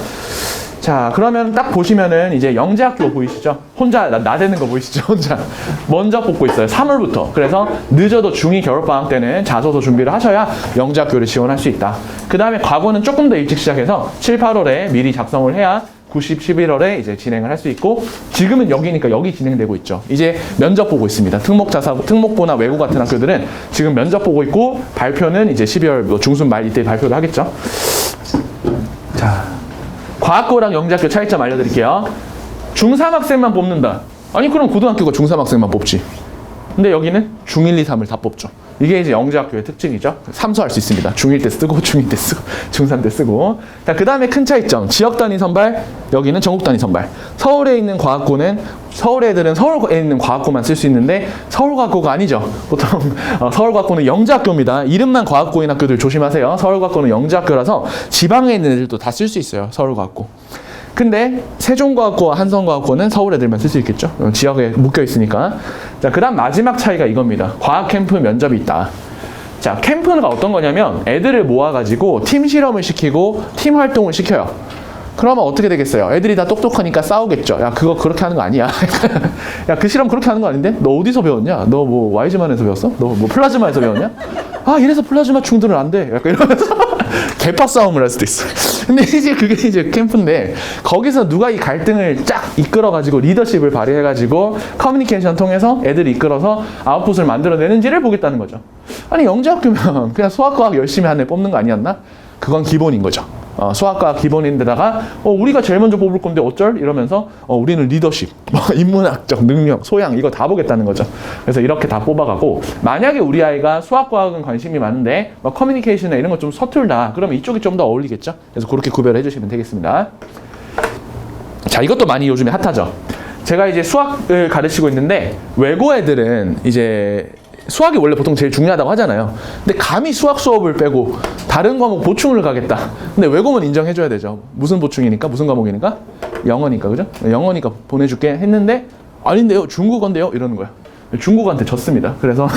자, 그러면 딱 보시면은 이제 영재학교 보이시죠? 혼자 나대는 거 보이시죠? 혼자 먼저 뽑고 있어요. 3월부터. 그래서 늦어도 중2 겨울방학 때는 자소서 준비를 하셔야 영재학교를 지원할 수 있다. 그 다음에 과거는 조금 더 일찍 시작해서 7, 8월에 미리 작성을 해야 90, 11월에 이제 진행을 할 수 있고, 지금은 여기니까 여기 진행되고 있죠. 이제 면접 보고 있습니다. 특목고나 외고 같은 학교들은 지금 면접 보고 있고, 발표는 이제 12월 중순 말 이때 발표를 하겠죠. 자, 과학고랑 영재학교 차이점 알려드릴게요. 중3 학생만 뽑는다. 아니, 그럼 고등학교가 중3 학생만 뽑지. 근데 여기는 중1, 2, 3을 다 뽑죠. 이게 이제 영재학교의 특징이죠. 삼수할 수 있습니다. 중1 때 쓰고, 중2 때 쓰고, 중3 때 쓰고. 자, 그 다음에 큰 차이점. 지역 단위 선발, 여기는 전국 단위 선발. 서울에 있는 과학고는, 서울 애들은 서울에 있는 과학고만 쓸 수 있는데, 서울과학고가 아니죠. 보통 서울과학고는 영재학교입니다. 이름만 과학고인 학교들 조심하세요. 서울과학고는 영재학교라서 지방에 있는 애들도 다 쓸 수 있어요. 서울과학고. 근데 세종과학고와 한성과학고는 서울 애들만 쓸 수 있겠죠. 지역에 묶여 있으니까. 자, 그 다음 마지막 차이가 이겁니다. 과학 캠프 면접이 있다. 자, 캠프가 어떤 거냐면 애들을 모아가지고 팀 실험을 시키고 팀 활동을 시켜요. 그러면 어떻게 되겠어요? 애들이 다 똑똑하니까 싸우겠죠. 야, 그거 그렇게 하는 거 아니야. 야, 그 실험 그렇게 하는 거 아닌데? 너 어디서 배웠냐? 너 뭐 와이즈만에서 배웠어? 너 뭐 플라즈마에서 배웠냐? 아, 이래서 플라즈마 충돌은 안 돼. 약간 이러면서 개파 싸움을 할 수도 있어. 근데 이제 그게 이제 캠프인데, 거기서 누가 이 갈등을 쫙 이끌어가지고 리더십을 발휘해가지고 커뮤니케이션 통해서 애들이 이끌어서 아웃풋을 만들어내는지를 보겠다는 거죠. 아니, 영재학교면 그냥 수학과학 열심히 하는 애 뽑는 거 아니었나? 그건 기본인 거죠. 수학과학 기본인데다가 우리가 제일 먼저 뽑을 건데 어쩔? 이러면서 우리는 리더십, 인문학적 능력, 소양 이거 다 보겠다는 거죠. 그래서 이렇게 다 뽑아가고, 만약에 우리 아이가 수학과학은 관심이 많은데 커뮤니케이션이나 이런 거 좀 서툴다, 그러면 이쪽이 좀 더 어울리겠죠. 그래서 그렇게 구별해 주시면 되겠습니다. 자, 이것도 많이 요즘에 핫하죠. 제가 이제 수학을 가르치고 있는데 외고 애들은 이제 수학이 원래 보통 제일 중요하다고 하잖아요. 근데 감히 수학 수업을 빼고 다른 과목 보충을 가겠다. 근데 외고면 인정해줘야 되죠. 무슨 보충이니까? 무슨 과목이니까? 영어니까, 그죠? 영어니까 보내줄게 했는데, 아닌데요, 중국어인데요? 이러는 거야. 중국어한테 졌습니다. 그래서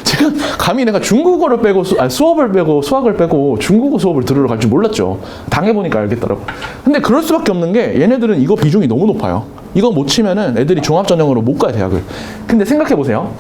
제가 감히 내가 중국어를 빼고 수업을 빼고 수학을 빼고 중국어 수업을 들으러 갈 줄 몰랐죠. 당해보니까 알겠더라고. 근데 그럴 수밖에 없는 게, 얘네들은 이거 비중이 너무 높아요. 이거 못 치면은 애들이 종합전형으로 못 가요, 대학을. 근데 생각해보세요.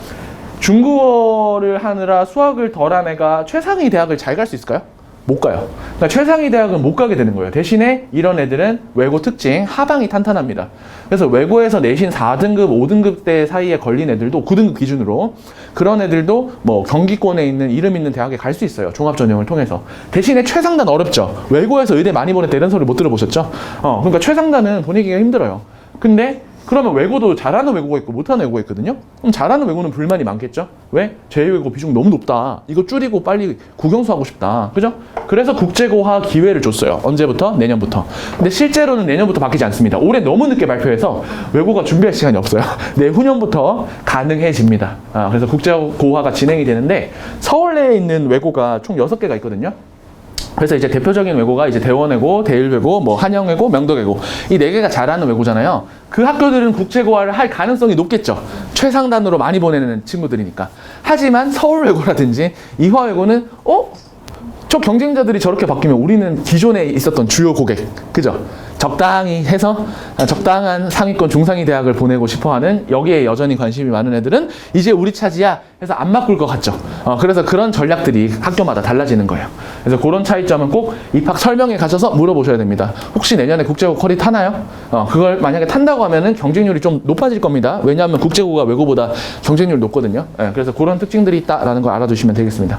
중국어를 하느라 수학을 덜한 애가 최상위 대학을 잘 갈 수 있을까요? 못 가요. 그러니까 최상위 대학은 못 가게 되는 거예요. 대신에 이런 애들은 외고 특징, 하방이 탄탄합니다. 그래서 외고에서 내신 4등급, 5등급 대 사이에 걸린 애들도 9등급 기준으로, 그런 애들도 뭐 경기권에 있는 이름 있는 대학에 갈 수 있어요. 종합전형을 통해서. 대신에 최상단 어렵죠. 외고에서 의대 많이 보냈다 이런 소리 못 들어보셨죠? 그러니까 최상단은 보내기가 힘들어요. 근데 그러면 외고도 잘하는 외고가 있고 못하는 외고가 있거든요. 그럼 잘하는 외고는 불만이 많겠죠. 왜? 제2외고 비중 너무 높다. 이거 줄이고 빨리 국영수 하고 싶다. 그죠? 그래서 국제고화 기회를 줬어요. 언제부터? 내년부터. 근데 실제로는 내년부터 바뀌지 않습니다. 올해 너무 늦게 발표해서 외고가 준비할 시간이 없어요. 내후년부터 가능해집니다. 그래서 국제고화가 진행이 되는데 서울내에 있는 외고가 총 6개가 있거든요. 그래서 이제 대표적인 외고가 이제 대원외고, 대일외고, 뭐 한영외고, 명덕외고 이 4개가 잘하는 외고잖아요. 그 학교들은 국제고화를 할 가능성이 높겠죠. 최상단으로 많이 보내는 친구들이니까. 하지만 서울외고라든지 이화외고는 저 경쟁자들이 저렇게 바뀌면 우리는 기존에 있었던 주요 고객, 그죠? 적당히 해서 적당한 상위권 중상위 대학을 보내고 싶어하는 여기에 여전히 관심이 많은 애들은 이제 우리 차지야 해서 안 바꿀 것 같죠. 그래서 그런 전략들이 학교마다 달라지는 거예요. 그래서 그런 차이점은 꼭 입학 설명회 가셔서 물어보셔야 됩니다. 혹시 내년에 국제고 퀄이 타나요? 그걸 만약에 탄다고 하면은 경쟁률이 좀 높아질 겁니다. 왜냐하면 국제고가 외고보다 경쟁률이 높거든요. 그래서 그런 특징들이 있다라는 걸 알아두시면 되겠습니다.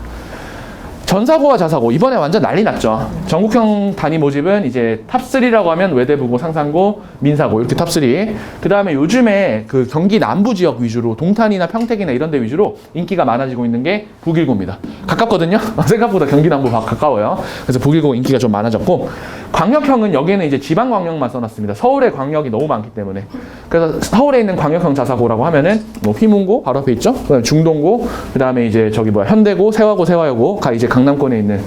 전사고와 자사고 이번에 완전 난리 났죠. 전국형 단위 모집은 이제 탑3라고 하면 외대부고, 상산고, 민사고 이렇게 탑3. 그 다음에 요즘에 그 경기 남부 지역 위주로 동탄이나 평택이나 이런 데 위주로 인기가 많아지고 있는 게 북일고입니다. 가깝거든요. 생각보다 경기 남부 가까워요. 그래서 북일고 인기가 좀 많아졌고, 광역형은 여기에는 이제 지방 광역만 써놨습니다. 서울에 광역이 너무 많기 때문에. 그래서 서울에 있는 광역형 자사고라고 하면은 뭐 휘문고 바로 앞에 있죠. 그다음에 중동고, 그다음에 이제 저기 현대고, 세화고, 세화여고가 이제 강남권에 있는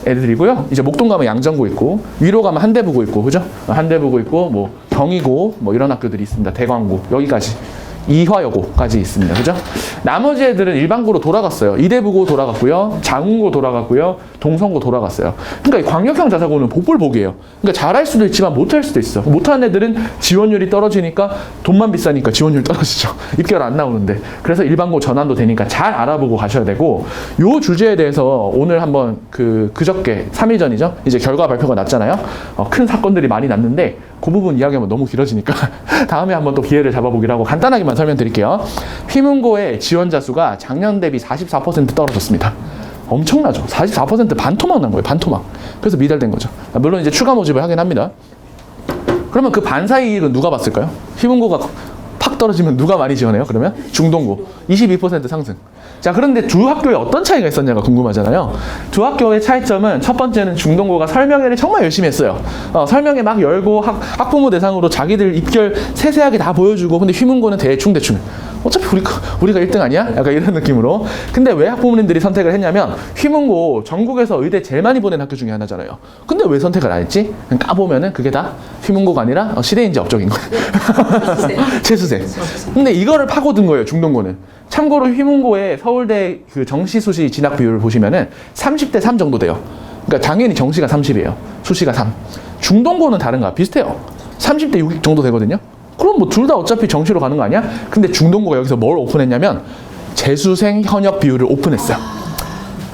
애들이고요. 이제 목동 가면 양정고 있고, 위로 가면 한대부고 있고, 그죠? 한대부고 있고, 뭐 경희고, 뭐 이런 학교들이 있습니다. 대광고 여기까지. 이화여고까지 있습니다. 그죠? 나머지 애들은 일반고로 돌아갔어요. 이대부고 돌아갔고요. 장운고 돌아갔고요. 동성고 돌아갔어요. 그러니까 이 광역형 자사고는 복불복이에요. 그러니까 잘할 수도 있지만 못할 수도 있어. 못하는 애들은 지원율이 떨어지니까 돈만 비싸니까 지원율 떨어지죠. 입결 안 나오는데. 그래서 일반고 전환도 되니까 잘 알아보고 가셔야 되고, 요 주제에 대해서 오늘 한번 그저께 3일 전이죠. 이제 결과 발표가 났잖아요. 큰 사건들이 많이 났는데 그 부분 이야기하면 너무 길어지니까 다음에 한번 또 기회를 잡아보기로 하고 간단하게만 설명드릴게요. 휘문고의 지원자 수가 작년 대비 44% 떨어졌습니다. 엄청나죠. 44% 반토막 난 거예요. 반토막. 그래서 미달된 거죠. 물론 이제 추가 모집을 하긴 합니다. 그러면 그 반 사이익은 누가 봤을까요? 휘문고가 팍 떨어지면 누가 많이 지원해요? 그러면 중동고 22% 상승. 자, 그런데 두 학교에 어떤 차이가 있었냐가 궁금하잖아요. 두 학교의 차이점은 첫 번째는 중동고가 설명회를 정말 열심히 했어요. 설명회 막 열고 학부모 대상으로 자기들 입결 세세하게 다 보여주고, 근데 휘문고는 대충 어차피 우리가 1등 아니야? 약간 이런 느낌으로. 근데 왜 학부모님들이 선택을 했냐면 휘문고 전국에서 의대 제일 많이 보낸 학교 중에 하나잖아요. 근데 왜 선택을 안 했지? 까보면은 그게 다 휘문고가 아니라 시대인지 업적인 거예요. 재수생. 근데 이거를 파고든 거예요, 중동고는. 참고로 휘문고의 서울대 그 정시 수시 진학 비율을 보시면은 30대 3 정도 돼요. 그러니까 당연히 정시가 30이에요. 수시가 3. 중동고는 다른가? 비슷해요. 30대 6 정도 되거든요. 그럼 뭐 둘 다 어차피 정시로 가는 거 아니야? 근데 중동고가 여기서 뭘 오픈했냐면 재수생 현역 비율을 오픈했어요.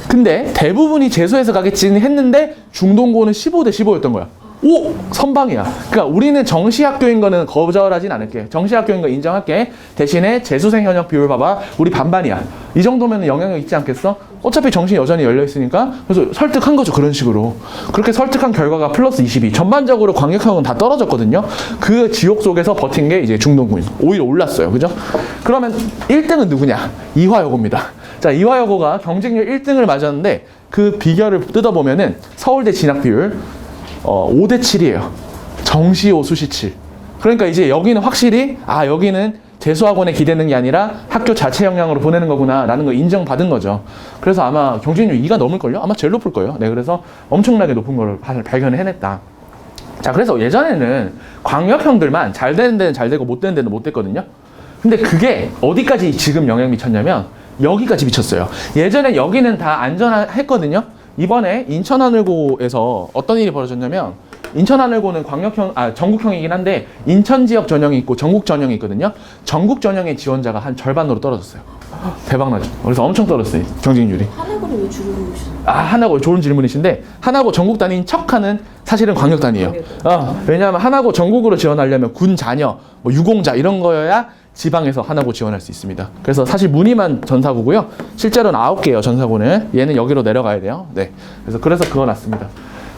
근데 대부분이 재수해서 가겠지는 했는데 중동고는 15대 15였던 거야. 오! 선방이야. 그러니까 우리는 정시학교인 거는 거절하진 않을게. 정시학교인 거 인정할게. 대신에 재수생 현역 비율 봐봐. 우리 반반이야. 이 정도면 영향력 있지 않겠어? 어차피 정시 여전히 열려있으니까. 그래서 설득한 거죠. 그런 식으로. 그렇게 설득한 결과가 플러스 22. 전반적으로 광역형은 다 떨어졌거든요. 그 지옥 속에서 버틴 게 이제 중동고인. 오히려 올랐어요. 그죠? 그러면 1등은 누구냐? 이화여고입니다. 자, 이화여고가 경쟁률 1등을 맞았는데 그 비결을 뜯어보면은 서울대 진학 비율 5대 7이에요. 정시 5, 수시 7. 그러니까 이제 여기는 확실히 여기는 재수학원에 기대는 게 아니라 학교 자체 역량으로 보내는 거구나 라는 걸 인정받은 거죠. 그래서 아마 경쟁률 2가 넘을걸요? 아마 제일 높을 거예요. 네, 그래서 엄청나게 높은 걸 발견을 해냈다. 자, 그래서 예전에는 광역형들만 잘 되는 데는 잘 되고 못 되는 데는 못 됐거든요. 근데 그게 어디까지 지금 영향 미쳤냐면 여기까지 미쳤어요. 예전에 여기는 다 안전했거든요. 이번에 인천하늘고에서 어떤 일이 벌어졌냐면, 인천하늘고는 전국형이긴 한데 인천 지역 전형이 있고 전국 전형이 있거든요. 전국 전형의 지원자가 한 절반으로 떨어졌어요. 대박나죠. 그래서 엄청 떨어졌어요, 경쟁률이. 하나고를 왜 줄여놓으시나요? 하나고 좋은 질문이신데, 하나고 전국 단위인 척하는 사실은 광역 단위예요. 왜냐하면 하나고 전국으로 지원하려면 군 자녀, 뭐 유공자 이런 거여야 지방에서 하나고 지원할 수 있습니다. 그래서 사실 문의만 전사고고요. 실제로는 9개예요, 전사고는. 얘는 여기로 내려가야 돼요. 네. 그래서 그거 났습니다.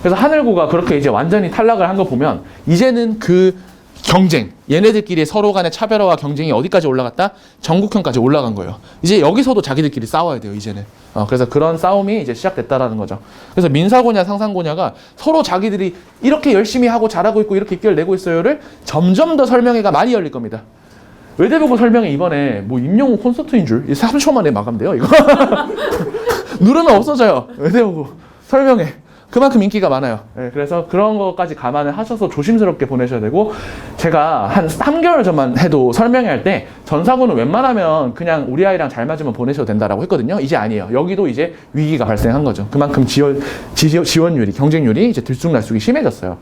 그래서 하늘고가 그렇게 이제 완전히 탈락을 한 거 보면, 이제는 그 경쟁. 얘네들끼리 서로 간의 차별화와 경쟁이 어디까지 올라갔다? 전국형까지 올라간 거예요. 이제 여기서도 자기들끼리 싸워야 돼요, 이제는. 그래서 그런 싸움이 이제 시작됐다라는 거죠. 그래서 민사고냐 상상고냐가 서로 자기들이 이렇게 열심히 하고 잘하고 있고 이렇게 입결 내고 있어요를 점점 더 설명회가 많이 열릴 겁니다. 외대보고 설명회 이번에 뭐 임영웅 콘서트인 줄 3초 만에 마감돼요, 이거. 누르면 없어져요. 외대보고 설명회. 그만큼 인기가 많아요. 네, 그래서 그런 것까지 감안을 하셔서 조심스럽게 보내셔야 되고, 제가 한 3개월 전만 해도 설명회 할 때 전사고는 웬만하면 그냥 우리 아이랑 잘 맞으면 보내셔도 된다라고 했거든요. 이제 아니에요. 여기도 이제 위기가 발생한 거죠. 그만큼 지원율이, 경쟁률이 이제 들쑥날쑥이 심해졌어요.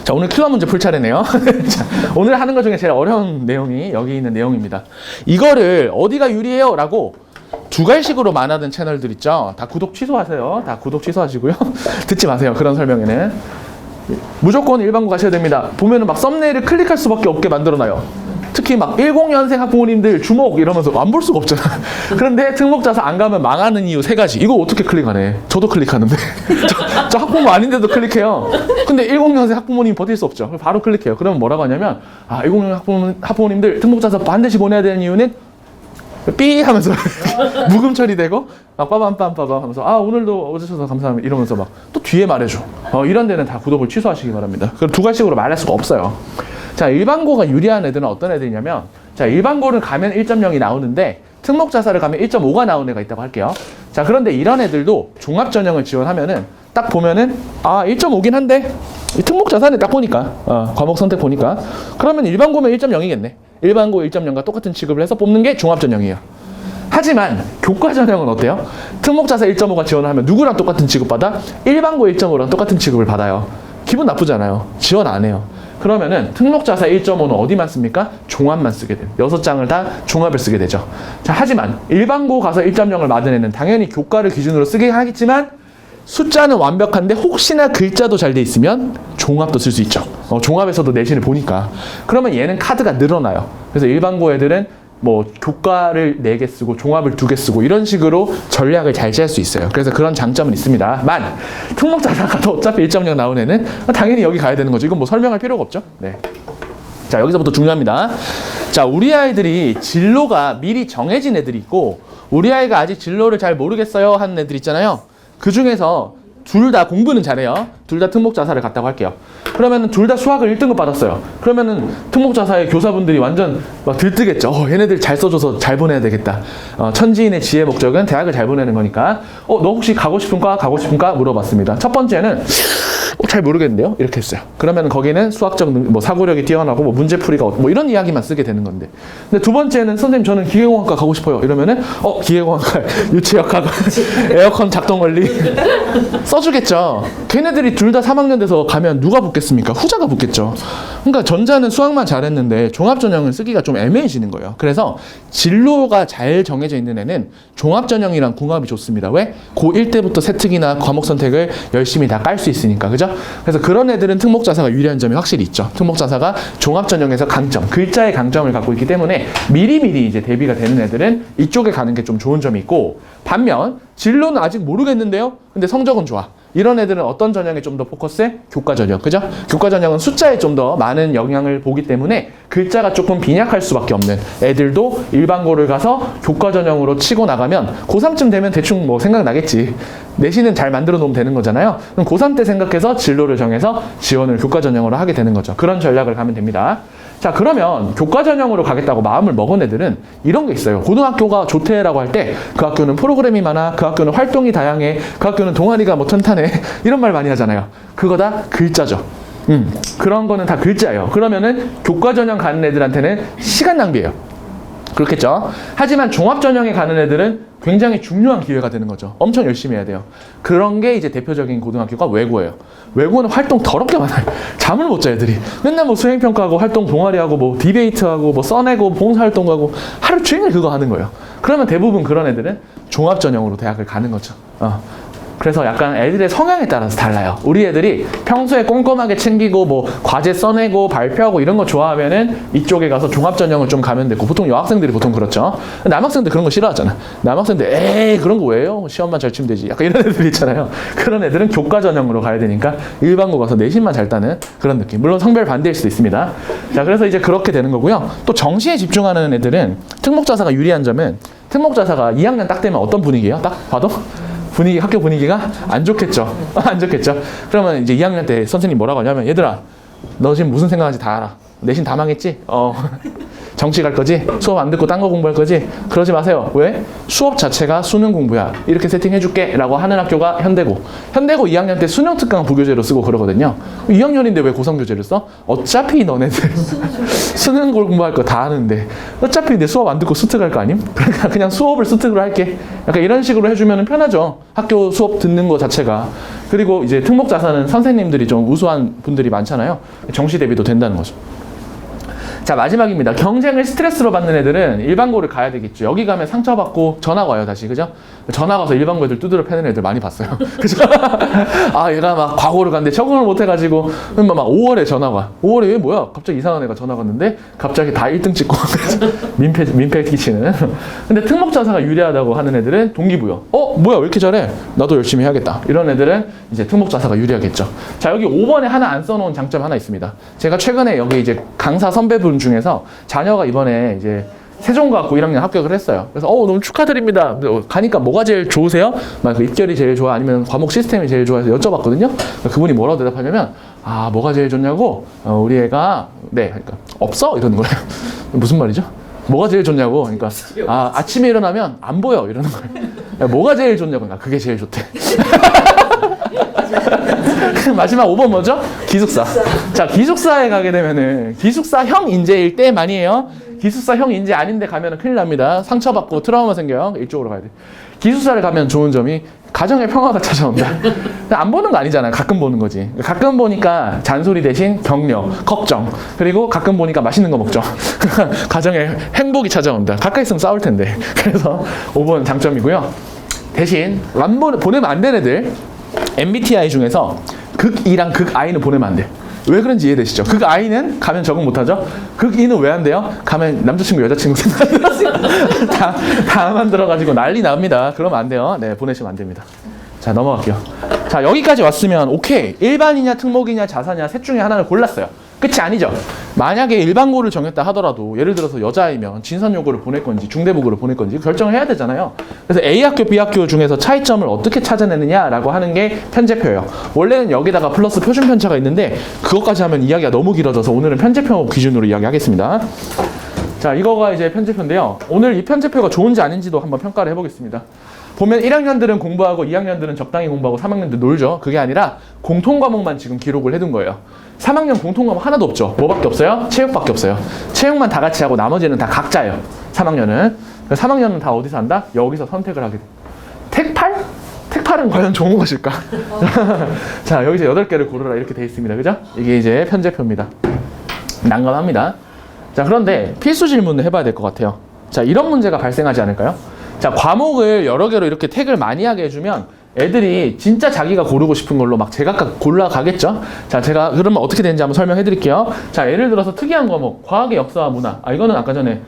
자, 오늘 킬러 문제 풀 차례네요. 자, 오늘 하는 것 중에 제일 어려운 내용이 여기 있는 내용입니다. 이거를 어디가 유리해요? 라고 두 갈식으로 만화된 채널들 있죠. 다 구독 취소하세요. 다 구독 취소하시고요. 듣지 마세요. 그런 설명에는. 무조건 일반고 가셔야 됩니다. 보면은 막 썸네일을 클릭할 수밖에 없게 만들어놔요. 특히 막 10년생 학부모님들 주목 이러면서 안 볼 수가 없잖아. 그런데 특목자사 안 가면 망하는 이유 3가지. 이거 어떻게 클릭하네. 저도 클릭하는데. 저 학부모 아닌데도 클릭해요. 근데 10년생 학부모님 버틸 수 없죠. 바로 클릭해요. 그러면 뭐라고 하냐면, 10년생 학부모님들 특목자사 반드시 보내야 되는 이유는 삐 하면서 묵음 처리되고 빠밤빰빠밤 하면서 오늘도 오셔서 감사합니다 이러면서 막 또 뒤에 말해줘. 이런 데는 다 구독을 취소하시기 바랍니다. 그럼 두 갈식으로 말할 수가 없어요. 자, 일반고가 유리한 애들은 어떤 애들이냐면, 자, 일반고를 가면 1.0이 나오는데 특목자사를 가면 1.5가 나오는 애가 있다고 할게요. 자, 그런데 이런 애들도 종합전형을 지원하면은 딱 보면은 1.5긴 한데 이 특목자사는 딱 보니까 과목 선택 보니까 그러면 일반고면 1.0이겠네. 일반고 1.0과 똑같은 취급을 해서 뽑는 게 종합전형이에요. 하지만 교과전형은 어때요? 특목자사 1.5가 지원을 하면 누구랑 똑같은 취급받아? 일반고 1.5랑 똑같은 취급을 받아요. 기분 나쁘잖아요. 지원 안 해요. 그러면은 특목자사 1.5는 어디만 씁니까? 종합만 쓰게 돼요. 6장을 다 종합을 쓰게 되죠. 자, 하지만 일반고 가서 1.0을 맞은 애는 당연히 교과를 기준으로 쓰게 하겠지만 숫자는 완벽한데 혹시나 글자도 잘 돼 있으면 종합도 쓸 수 있죠. 종합에서도 내신을 보니까. 그러면 얘는 카드가 늘어나요. 그래서 일반고 애들은 뭐 교과를 4개 쓰고 종합을 2개 쓰고 이런 식으로 전략을 잘 짤 수 있어요. 그래서 그런 장점은 있습니다만 특목자사가 어차피 1.0 나온 애는 당연히 여기 가야 되는 거죠. 이건 뭐 설명할 필요가 없죠. 네. 자, 여기서부터 중요합니다. 자, 우리 아이들이 진로가 미리 정해진 애들이 있고 우리 아이가 아직 진로를 잘 모르겠어요 하는 애들 있잖아요. 그 중에서 둘 다 공부는 잘해요. 둘 다 특목자사를 갔다고 할게요. 그러면은 둘 다 수학을 1등급 받았어요. 그러면은 특목자사의 교사분들이 완전 막 들뜨겠죠. 얘네들 잘 써줘서 잘 보내야 되겠다. 천지인의 지혜 목적은 대학을 잘 보내는 거니까. 너 혹시 가고 싶은 과 물어봤습니다. 첫 번째는 잘 모르겠는데요? 이렇게 했어요. 그러면 거기는 수학적 사고력이 뛰어나고 문제풀이가 이런 이야기만 쓰게 되는 건데. 근데 두 번째는 선생님 저는 기계공학과 가고 싶어요. 이러면은 기계공학과 유체역학과 에어컨 작동 원리 써주겠죠. 걔네들이 둘 다 3학년 돼서 가면 누가 붙겠습니까? 후자가 붙겠죠. 그러니까 전자는 수학만 잘했는데 종합전형을 쓰기가 좀 애매해지는 거예요. 그래서 진로가 잘 정해져 있는 애는 종합전형이랑 궁합이 좋습니다. 왜? 고1 때부터 세특이나 과목 선택을 열심히 다 깔 수 있으니까. 그죠? 그래서 그런 애들은 특목자사가 유리한 점이 확실히 있죠. 특목자사가 종합전형에서 강점, 글자의 강점을 갖고 있기 때문에 미리미리 이제 대비가 되는 애들은 이쪽에 가는 게 좀 좋은 점이 있고, 반면 진로는 아직 모르겠는데요? 근데 성적은 좋아. 이런 애들은 어떤 전형에 좀 더 포커스해? 교과전형. 그죠? 교과전형은 숫자에 좀 더 많은 영향을 보기 때문에 글자가 조금 빈약할 수밖에 없는 애들도 일반고를 가서 교과전형으로 치고 나가면 고3쯤 되면 대충 생각나겠지. 내신은 잘 만들어 놓으면 되는 거잖아요. 그럼 고3 때 생각해서 진로를 정해서 지원을 교과전형으로 하게 되는 거죠. 그런 전략을 가면 됩니다. 자, 그러면 교과전형으로 가겠다고 마음을 먹은 애들은 이런 게 있어요. 고등학교가 좋대라고 할 때 그 학교는 프로그램이 많아, 그 학교는 활동이 다양해, 그 학교는 동아리가 튼튼해 이런 말 많이 하잖아요. 그거 다 글자죠. 그런 거는 다 글자예요. 그러면은 교과전형 가는 애들한테는 시간 낭비예요. 그렇겠죠? 하지만 종합전형에 가는 애들은 굉장히 중요한 기회가 되는 거죠. 엄청 열심히 해야 돼요. 그런 게 이제 대표적인 고등학교가 외고예요. 외고는 활동 더럽게 많아요. 잠을 못 자 애들이. 맨날 수행평가하고 활동 동아리하고 디베이트하고 써내고 봉사활동하고 하루 종일 그거 하는 거예요. 그러면 대부분 그런 애들은 종합전형으로 대학을 가는 거죠. 그래서 약간 애들의 성향에 따라서 달라요. 우리 애들이 평소에 꼼꼼하게 챙기고 뭐 과제 써내고 발표하고 이런 거 좋아하면은 이쪽에 가서 종합전형을 좀 가면 되고, 보통 여학생들이 보통 그렇죠. 남학생들 그런 거 싫어하잖아. 남학생들 에이 그런 거 왜요? 시험만 잘 치면 되지. 약간 이런 애들 있잖아요. 그런 애들은 교과전형으로 가야 되니까 일반고 가서 내신만 잘 따는 그런 느낌. 물론 성별 반대일 수도 있습니다. 자, 그래서 이제 그렇게 되는 거고요. 또 정시에 집중하는 애들은 특목자사가 유리한 점은, 특목자사가 2학년 딱 되면 어떤 분위기예요? 딱 봐도? 분위기, 학교 분위기가 안 좋겠죠. 안 좋겠죠. 그러면 이제 2학년 때 선생님 뭐라고 하냐면, 얘들아, 너 지금 무슨 생각하는지 다 알아. 내신 다 망했지? 정시 갈 거지? 수업 안 듣고 딴 거 공부할 거지? 그러지 마세요. 왜? 수업 자체가 수능 공부야. 이렇게 세팅해줄게. 라고 하는 학교가 현대고. 현대고 2학년 때 수능 특강 부교재로 쓰고 그러거든요. 2학년인데 왜 고3 교재를 써? 어차피 너네들 수능 공부할 거 다 아는데 어차피 내 수업 안 듣고 수특 할 거 아님? 그러니까 그냥 수업을 수특으로 할게. 약간 이런 식으로 해주면 편하죠. 학교 수업 듣는 거 자체가. 그리고 이제 특목자사는 선생님들이 좀 우수한 분들이 많잖아요. 정시 대비도 된다는 거죠. 자, 마지막입니다. 경쟁을 스트레스로 받는 애들은 일반고를 가야 되겠죠. 여기 가면 상처받고 전학 와요, 다시. 그죠? 전학 와서 일반고 애들 두드려 패는 애들 많이 봤어요. 그죠? 아, 얘가 막 과고를 갔는데 적응을 못 해가지고, 막 5월에 전학 와. 5월에 왜 뭐야? 갑자기 이상한 애가 전학 왔는데, 갑자기 다 1등 찍고, 민폐 끼치는. 근데 특목자사가 유리하다고 하는 애들은 동기부여. 뭐야? 왜 이렇게 잘해? 나도 열심히 해야겠다. 이런 애들은 이제 특목자사가 유리하겠죠. 자, 여기 5번에 하나 안 써놓은 장점 하나 있습니다. 제가 최근에 여기 이제 강사 선배분 중에서 자녀가 이번에 이제 세종과학고 1학년 합격을 했어요. 그래서 너무 축하드립니다. 가니까 뭐가 제일 좋으세요? 막 그 입결이 제일 좋아? 아니면 과목 시스템이 제일 좋아해서 여쭤봤거든요. 그분이 뭐라고 대답하냐면, 뭐가 제일 좋냐고? 우리 애가 네, 그러니까 없어? 이러는 거예요. 무슨 말이죠? 뭐가 제일 좋냐고? 그러니까 아침에 일어나면 안 보여 이러는 거예요. 뭐가 제일 좋냐고? 그러니까 그게 제일 좋대. 마지막 5번 뭐죠? 기숙사. 자, 기숙사에 가게 되면은 기숙사형 인재일 때만이에요. 기숙사형 인재 아닌데 가면은 큰일 납니다. 상처받고 트라우마 생겨요. 이쪽으로 가야 돼. 기숙사를 가면 좋은 점이 가정의 평화가 찾아온다. 안 보는 거 아니잖아요. 가끔 보는 거지. 가끔 보니까 잔소리 대신 격려, 걱정. 그리고 가끔 보니까 맛있는 거 먹죠. 가정에 행복이 찾아온다. 가까이 있으면 싸울 텐데. 그래서 5번 장점이고요. 대신 보내면 안 되는 애들, MBTI 중에서 극 E랑 극 I는 보내면 안 돼. 왜 그런지 이해되시죠? 극 I는 가면 적응 못하죠? 극 E는 왜 안 돼요? 가면 남자친구, 여자친구 생각나서 다 만들어가지고 난리 납니다. 그러면 안 돼요. 네, 보내시면 안 됩니다. 자, 넘어갈게요. 자, 여기까지 왔으면 오케이. 일반이냐 특목이냐 자사냐 셋 중에 하나를 골랐어요. 끝이 아니죠. 만약에 일반고를 정했다 하더라도 예를 들어서 여자이면 진선여고를 보낼 건지 중대부고를 보낼 건지 결정을 해야 되잖아요. 그래서 A학교, B학교 중에서 차이점을 어떻게 찾아내느냐라고 하는 게 편제표예요. 원래는 여기다가 플러스 표준 편차가 있는데 그것까지 하면 이야기가 너무 길어져서 오늘은 편제표 기준으로 이야기하겠습니다. 자, 이거가 이제 편제표인데요. 오늘 이 편제표가 좋은지 아닌지도 한번 평가를 해보겠습니다. 보면 1학년들은 공부하고 2학년들은 적당히 공부하고 3학년들 놀죠. 그게 아니라 공통과목만 지금 기록을 해둔 거예요. 3학년 공통과목 하나도 없죠. 뭐밖에 없어요? 체육밖에 없어요. 체육만 다 같이 하고 나머지는 다 각자예요. 3학년은. 3학년은 다 어디서 한다? 여기서 선택을 하게 돼. 택팔? 택팔은 과연 좋은 것일까? 자, 여기서 8개를 고르라 이렇게 돼 있습니다. 그죠? 이게 이제 편제표입니다. 난감합니다. 자, 그런데 필수 질문을 해봐야 될 것 같아요. 자, 이런 문제가 발생하지 않을까요? 자, 과목을 여러 개로 이렇게 택을 많이 하게 해주면 애들이 진짜 자기가 고르고 싶은 걸로 막 제각각 골라가겠죠? 자, 제가 그러면 어떻게 되는지 한번 설명해 드릴게요. 자, 예를 들어서 특이한 과목, 과학의 역사와 문화. 이거는 아까 전에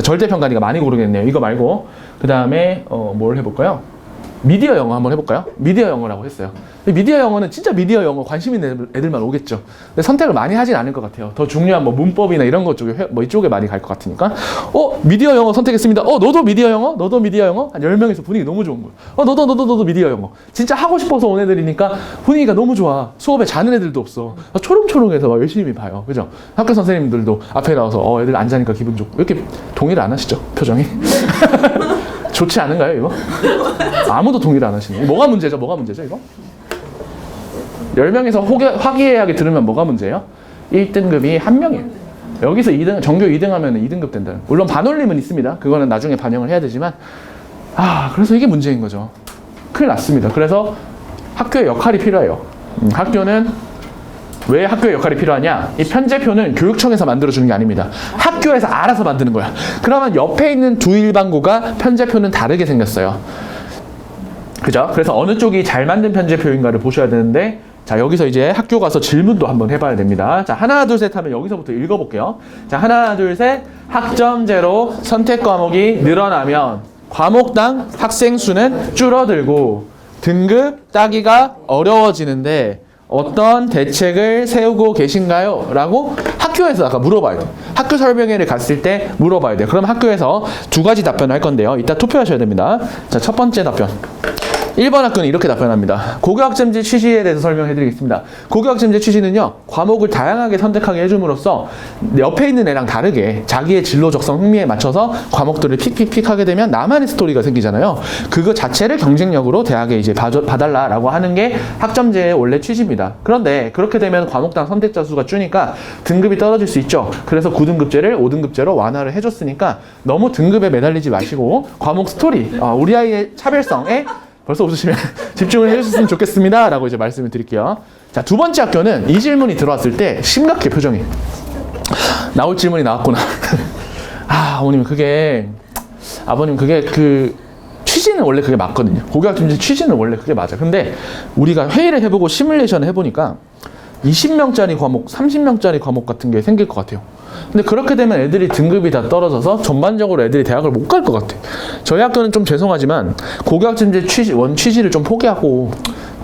절대평가니까 많이 고르겠네요. 이거 말고. 그 다음에, 뭘 해볼까요? 미디어 영어 한번 해볼까요? 미디어 영어라고 했어요. 미디어 영어는 진짜 미디어 영어 관심 있는 애들만 오겠죠. 근데 선택을 많이 하진 않을 것 같아요. 더 중요한 문법이나 이런 것 쪽에, 이쪽에 많이 갈 것 같으니까. 미디어 영어 선택했습니다. 너도 미디어 영어? 너도 미디어 영어? 한 10명에서 분위기 너무 좋은 거예요. 너도 미디어 영어. 진짜 하고 싶어서 온 애들이니까 분위기가 너무 좋아. 수업에 자는 애들도 없어. 초롱초롱해서 막 열심히 봐요. 그죠? 학교 선생님들도 앞에 나와서 애들 안 자니까 기분 좋고. 이렇게 동의를 안 하시죠? 표정이. 좋지 않은가요, 이거? 아무도 동의를 안 하시네. 뭐가 문제죠, 이거? 10명에서 화기애애하게 들으면 뭐가 문제예요? 1등급이 1명이에요. 여기서 2등, 전교 2등 하면 2등급 된다. 물론 반올림은 있습니다. 그거는 나중에 반영을 해야 되지만, 그래서 이게 문제인 거죠. 큰일 났습니다. 그래서 학교의 역할이 필요해요. 학교는 왜 학교의 역할이 필요하냐? 이 편제표는 교육청에서 만들어주는 게 아닙니다. 학교에서 알아서 만드는 거야. 그러면 옆에 있는 두 일반고가 편제표는 다르게 생겼어요. 그죠? 그래서 어느 쪽이 잘 만든 편제 표인가를 보셔야 되는데, 자, 여기서 이제 학교 가서 질문도 한번 해봐야 됩니다. 자, 하나, 둘, 셋 하면 여기서부터 읽어볼게요. 자, 하나, 둘, 셋. 학점제로 선택 과목이 늘어나면 과목당 학생 수는 줄어들고 등급 따기가 어려워지는데 어떤 대책을 세우고 계신가요? 라고 학교에서 아까 물어봐요. 학교 설명회를 갔을 때 물어봐야 돼요. 그럼 학교에서 두 가지 답변을 할 건데요. 이따 투표하셔야 됩니다. 자, 첫 번째 답변. 1번 학교는 이렇게 답변합니다. 고교학점제 취지에 대해서 설명해 드리겠습니다. 고교학점제 취지는요, 과목을 다양하게 선택하게 해줌으로써 옆에 있는 애랑 다르게 자기의 진로 적성 흥미에 맞춰서 과목들을 픽픽픽 하게 되면 나만의 스토리가 생기잖아요. 그거 자체를 경쟁력으로 대학에 이제 봐달라라고 하는 게 학점제의 원래 취지입니다. 그런데 그렇게 되면 과목당 선택자 수가 주니까 등급이 떨어질 수 있죠. 그래서 9등급제를 5등급제로 완화를 해줬으니까 너무 등급에 매달리지 마시고 과목 스토리, 우리 아이의 차별성에 벌써 웃으시면 집중을 해주셨으면 좋겠습니다 라고 이제 말씀을 드릴게요. 자, 두 번째 학교는 이 질문이 들어왔을 때 심각해, 표정이. 나올 질문이 나왔구나. 아버님 그게 그 취지는 원래 그게 맞거든요. 고교학점제 취지는 원래 그게 맞아. 근데 우리가 회의를 해보고 시뮬레이션을 해보니까 20명짜리 과목, 30명짜리 과목 같은 게 생길 것 같아요. 근데 그렇게 되면 애들이 등급이 다 떨어져서 전반적으로 애들이 대학을 못 갈 것 같아. 저희 학교는 좀 죄송하지만 고교학점제 취지를 좀 포기하고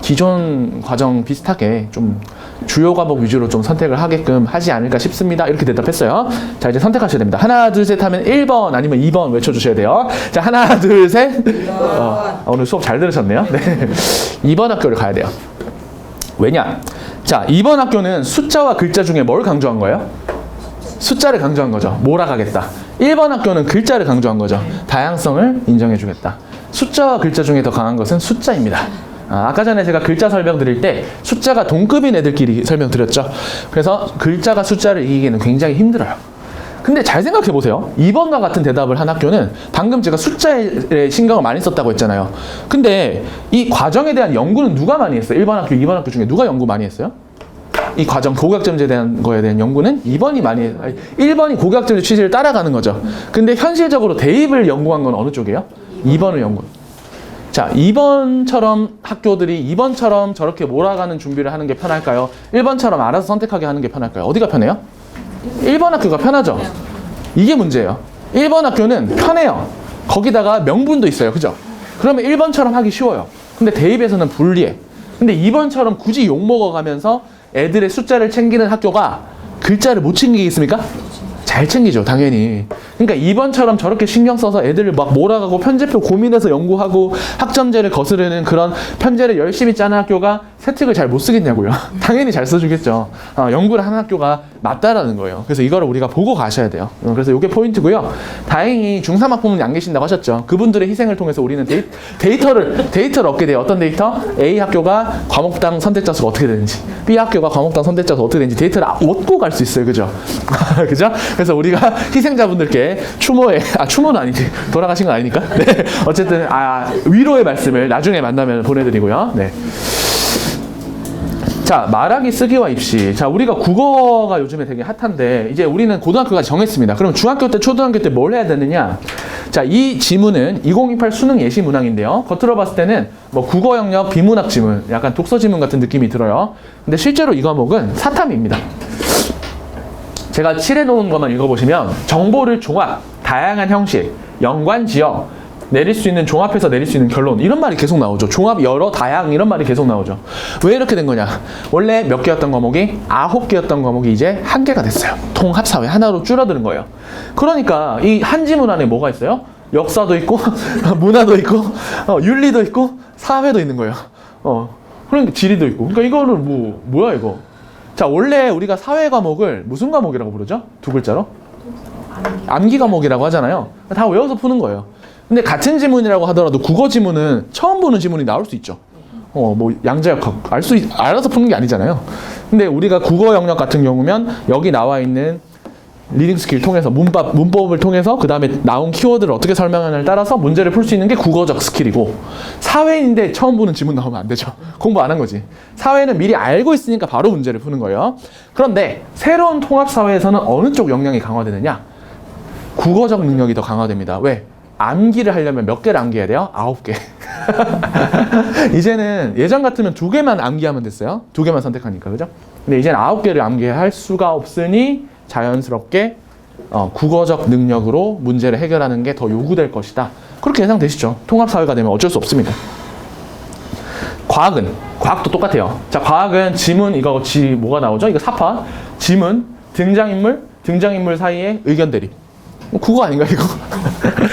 기존 과정 비슷하게 좀 주요 과목 위주로 좀 선택을 하게끔 하지 않을까 싶습니다. 이렇게 대답했어요. 자, 이제 선택하셔야 됩니다. 하나, 둘, 셋 하면 1번 아니면 2번 외쳐주셔야 돼요. 자, 하나, 둘, 셋. 오늘 수업 잘 들으셨네요. 네. 2번 학교를 가야 돼요. 왜냐? 자, 2번 학교는 숫자와 글자 중에 뭘 강조한 거예요? 숫자를 강조한 거죠. 몰아가겠다. 1번 학교는 글자를 강조한 거죠. 다양성을 인정해주겠다. 숫자와 글자 중에 더 강한 것은 숫자입니다. 아까 전에 제가 글자 설명 드릴 때 숫자가 동급인 애들끼리 설명드렸죠. 그래서 글자가 숫자를 이기기는 굉장히 힘들어요. 근데 잘 생각해 보세요. 2번과 같은 대답을 한 학교는 방금 제가 숫자에 신경을 많이 썼다고 했잖아요. 근데 이 과정에 대한 연구는 누가 많이 했어요? 1번 학교, 2번 학교 중에 누가 연구 많이 했어요? 이 과정, 고교학점제에 대한 거에 대한 연구는 2번이 많이 해요. 1번이 고교학점제 취지를 따라가는 거죠. 근데 현실적으로 대입을 연구한 건 어느 쪽이에요? 2번을 연구. 자, 2번처럼 학교들이 2번처럼 저렇게 몰아가는 준비를 하는 게 편할까요? 1번처럼 알아서 선택하게 하는 게 편할까요? 어디가 편해요? 1번 학교가 편하죠? 이게 문제예요. 1번 학교는 편해요. 거기다가 명분도 있어요. 그죠? 그러면 1번처럼 하기 쉬워요. 근데 대입에서는 불리해. 근데 2번처럼 굳이 욕먹어가면서 애들의 숫자를 챙기는 학교가 글자를 못 챙기겠습니까? 잘 챙기죠, 당연히. 그러니까 2번처럼 저렇게 신경 써서 애들을 막 몰아가고 편제표 고민해서 연구하고 학점제를 거스르는 그런 편제를 열심히 짜는 학교가 세특을 잘 못 쓰겠냐고요. 당연히 잘 써주겠죠. 연구를 하는 학교가 맞다라는 거예요. 그래서 이거를 우리가 보고 가셔야 돼요. 그래서 이게 포인트고요. 다행히 중3학부모님 안 계신다고 하셨죠. 그분들의 희생을 통해서 우리는 데이터를 얻게 돼요. 어떤 데이터? A 학교가 과목당 선택자 수가 어떻게 되는지, B 학교가 과목당 선택자 수가 어떻게 되는지 데이터를 얻고 갈 수 있어요. 그죠? 그죠? 그래서 우리가 희생자분들께 추모는 아니지. 돌아가신 건 아니니까. 네. 어쨌든, 위로의 말씀을 나중에 만나면 보내드리고요. 네. 자, 말하기, 쓰기와 입시. 자, 우리가 국어가 요즘에 되게 핫한데, 이제 우리는 고등학교까지 정했습니다. 그럼 중학교 때, 초등학교 때 뭘 해야 되느냐? 자, 이 지문은 2028 수능 예시 문항인데요. 겉으로 봤을 때는 뭐 국어 영역 비문학 지문, 약간 독서 지문 같은 느낌이 들어요. 근데 실제로 이 과목은 사탐입니다. 제가 칠해놓은 것만 읽어보시면 정보를 종합, 다양한 형식, 연관 지역, 내릴 수 있는 종합해서 내릴 수 있는 결론, 이런 말이 계속 나오죠. 종합, 여러, 다양, 이런 말이 계속 나오죠. 왜 이렇게 된 거냐? 원래 몇 개였던 과목이 9개였던 과목이 이제 1개가 됐어요. 통합사회 하나로 줄어드는 거예요. 그러니까 이 한 지문 안에 뭐가 있어요? 역사도 있고 문화도 있고 윤리도 있고 사회도 있는 거예요. 그러니까 지리도 있고. 그러니까 이거는 뭐야 이거? 자, 원래 우리가 사회 과목을 무슨 과목이라고 부르죠? 두 글자로? 암기 과목이라고 하잖아요. 다 외워서 푸는 거예요. 근데 같은 지문이라고 하더라도 국어 지문은 처음 보는 지문이 나올 수 있죠. 뭐 양자역학 알아서 푸는 게 아니잖아요. 근데 우리가 국어 영역 같은 경우면 여기 나와 있는 리딩 스킬 통해서 문법을 통해서 그 다음에 나온 키워드를 어떻게 설명하느냐를 따라서 문제를 풀 수 있는 게 국어적 스킬이고, 사회인데 처음 보는 지문 나오면 안 되죠. 공부 안 한 거지. 사회는 미리 알고 있으니까 바로 문제를 푸는 거예요. 그런데 새로운 통합사회에서는 어느 쪽 역량이 강화되느냐? 국어적 능력이 더 강화됩니다. 왜? 암기를 하려면 몇 개를 암기해야 돼요? 9개. 이제는 예전 같으면 2개만 암기하면 됐어요. 2개만 선택하니까, 그죠? 근데 이제는 9개를 암기할 수가 없으니 자연스럽게 국어적 능력으로 문제를 해결하는 게 더 요구될 것이다. 그렇게 예상되시죠? 통합사회가 되면 어쩔 수 없습니다. 과학도 똑같아요. 자, 과학은 지문, 이거 뭐가 나오죠? 이거 사파, 지문, 등장인물 사이에 의견 대립. 국어 아닌가, 이거?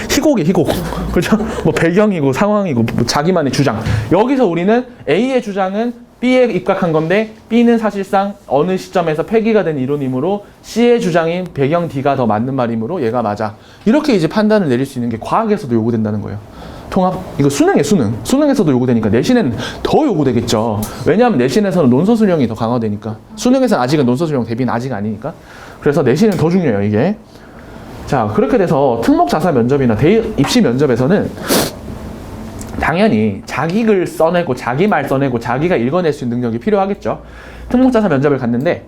희곡. 그죠? 뭐 배경이고 상황이고 뭐 자기만의 주장. 여기서 우리는 A의 주장은 B에 입각한 건데 B는 사실상 어느 시점에서 폐기가 된 이론이므로 C의 주장인 배경 D가 더 맞는 말이므로 얘가 맞아. 이렇게 이제 판단을 내릴 수 있는 게 과학에서도 요구된다는 거예요. 통합, 이거 수능에서도 요구되니까 내신에는 더 요구되겠죠. 왜냐하면 내신에서는 논서 수령이 더 강화되니까. 수능에서는 아직은 논서 수령 대비는 아직 아니니까. 그래서 내신은 더 중요해요, 이게. 자, 그렇게 돼서 특목 자사 면접이나 입시 면접에서는 당연히 자기 글 써내고 자기 말 써내고 자기가 읽어낼 수 있는 능력이 필요하겠죠. 특목 자사 면접을 갔는데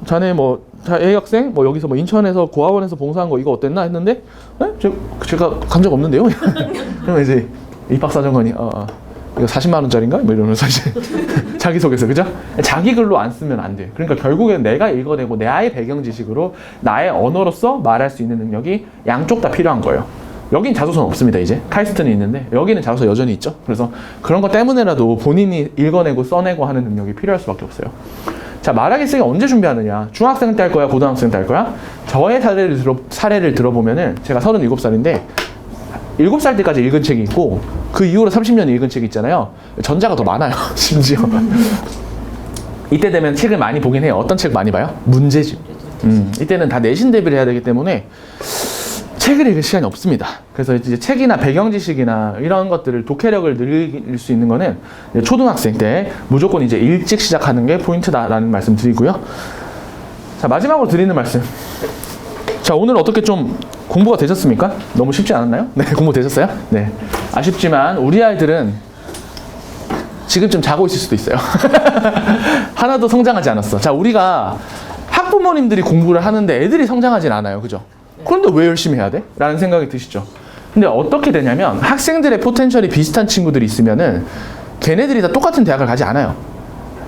자네 A 학생 여기서 인천에서 고아원에서 봉사한 거 이거 어땠나 했는데 제가 간 적 없는데요. 그러면 이제 입학사정관이 이거 40만 원짜리인가? 이러면서 이제 자기소개서, 그죠? 자기 글로 안 쓰면 안 돼. 그러니까 결국엔 내가 읽어내고 나의 배경 지식으로 나의 언어로서 말할 수 있는 능력이 양쪽 다 필요한 거예요. 여긴 자소서는 없습니다, 이제. 카이스트는 있는데 여기는 자소서 여전히 있죠. 그래서 그런 것 때문에라도 본인이 읽어내고 써내고 하는 능력이 필요할 수밖에 없어요. 자, 말하기 쓰기 언제 준비하느냐? 중학생 때 할 거야? 고등학생 때 할 거야? 저의 사례를 들어보면은 제가 37살인데 7살 때까지 읽은 책이 있고 그 이후로 30년 읽은 책이 있잖아요. 전자가 더 많아요. 심지어. 이때 되면 책을 많이 보긴 해요. 어떤 책 많이 봐요? 문제집. 이때는 다 내신 대비를 해야 되기 때문에 책을 읽을 시간이 없습니다. 그래서 이제 책이나 배경 지식이나 이런 것들을 독해력을 늘릴 수 있는 거는 초등학생 때 무조건 이제 일찍 시작하는 게 포인트다라는 말씀 드리고요. 자, 마지막으로 드리는 말씀. 자, 오늘 어떻게 좀 공부가 되셨습니까? 너무 쉽지 않았나요? 네, 공부 되셨어요? 네. 아쉽지만 우리 아이들은 지금쯤 자고 있을 수도 있어요. 하나도 성장하지 않았어. 자, 우리가 학부모님들이 공부를 하는데 애들이 성장하진 않아요. 그죠? 그런데 왜 열심히 해야 돼? 라는 생각이 드시죠? 근데 어떻게 되냐면 학생들의 포텐셜이 비슷한 친구들이 있으면은 걔네들이 다 똑같은 대학을 가지 않아요.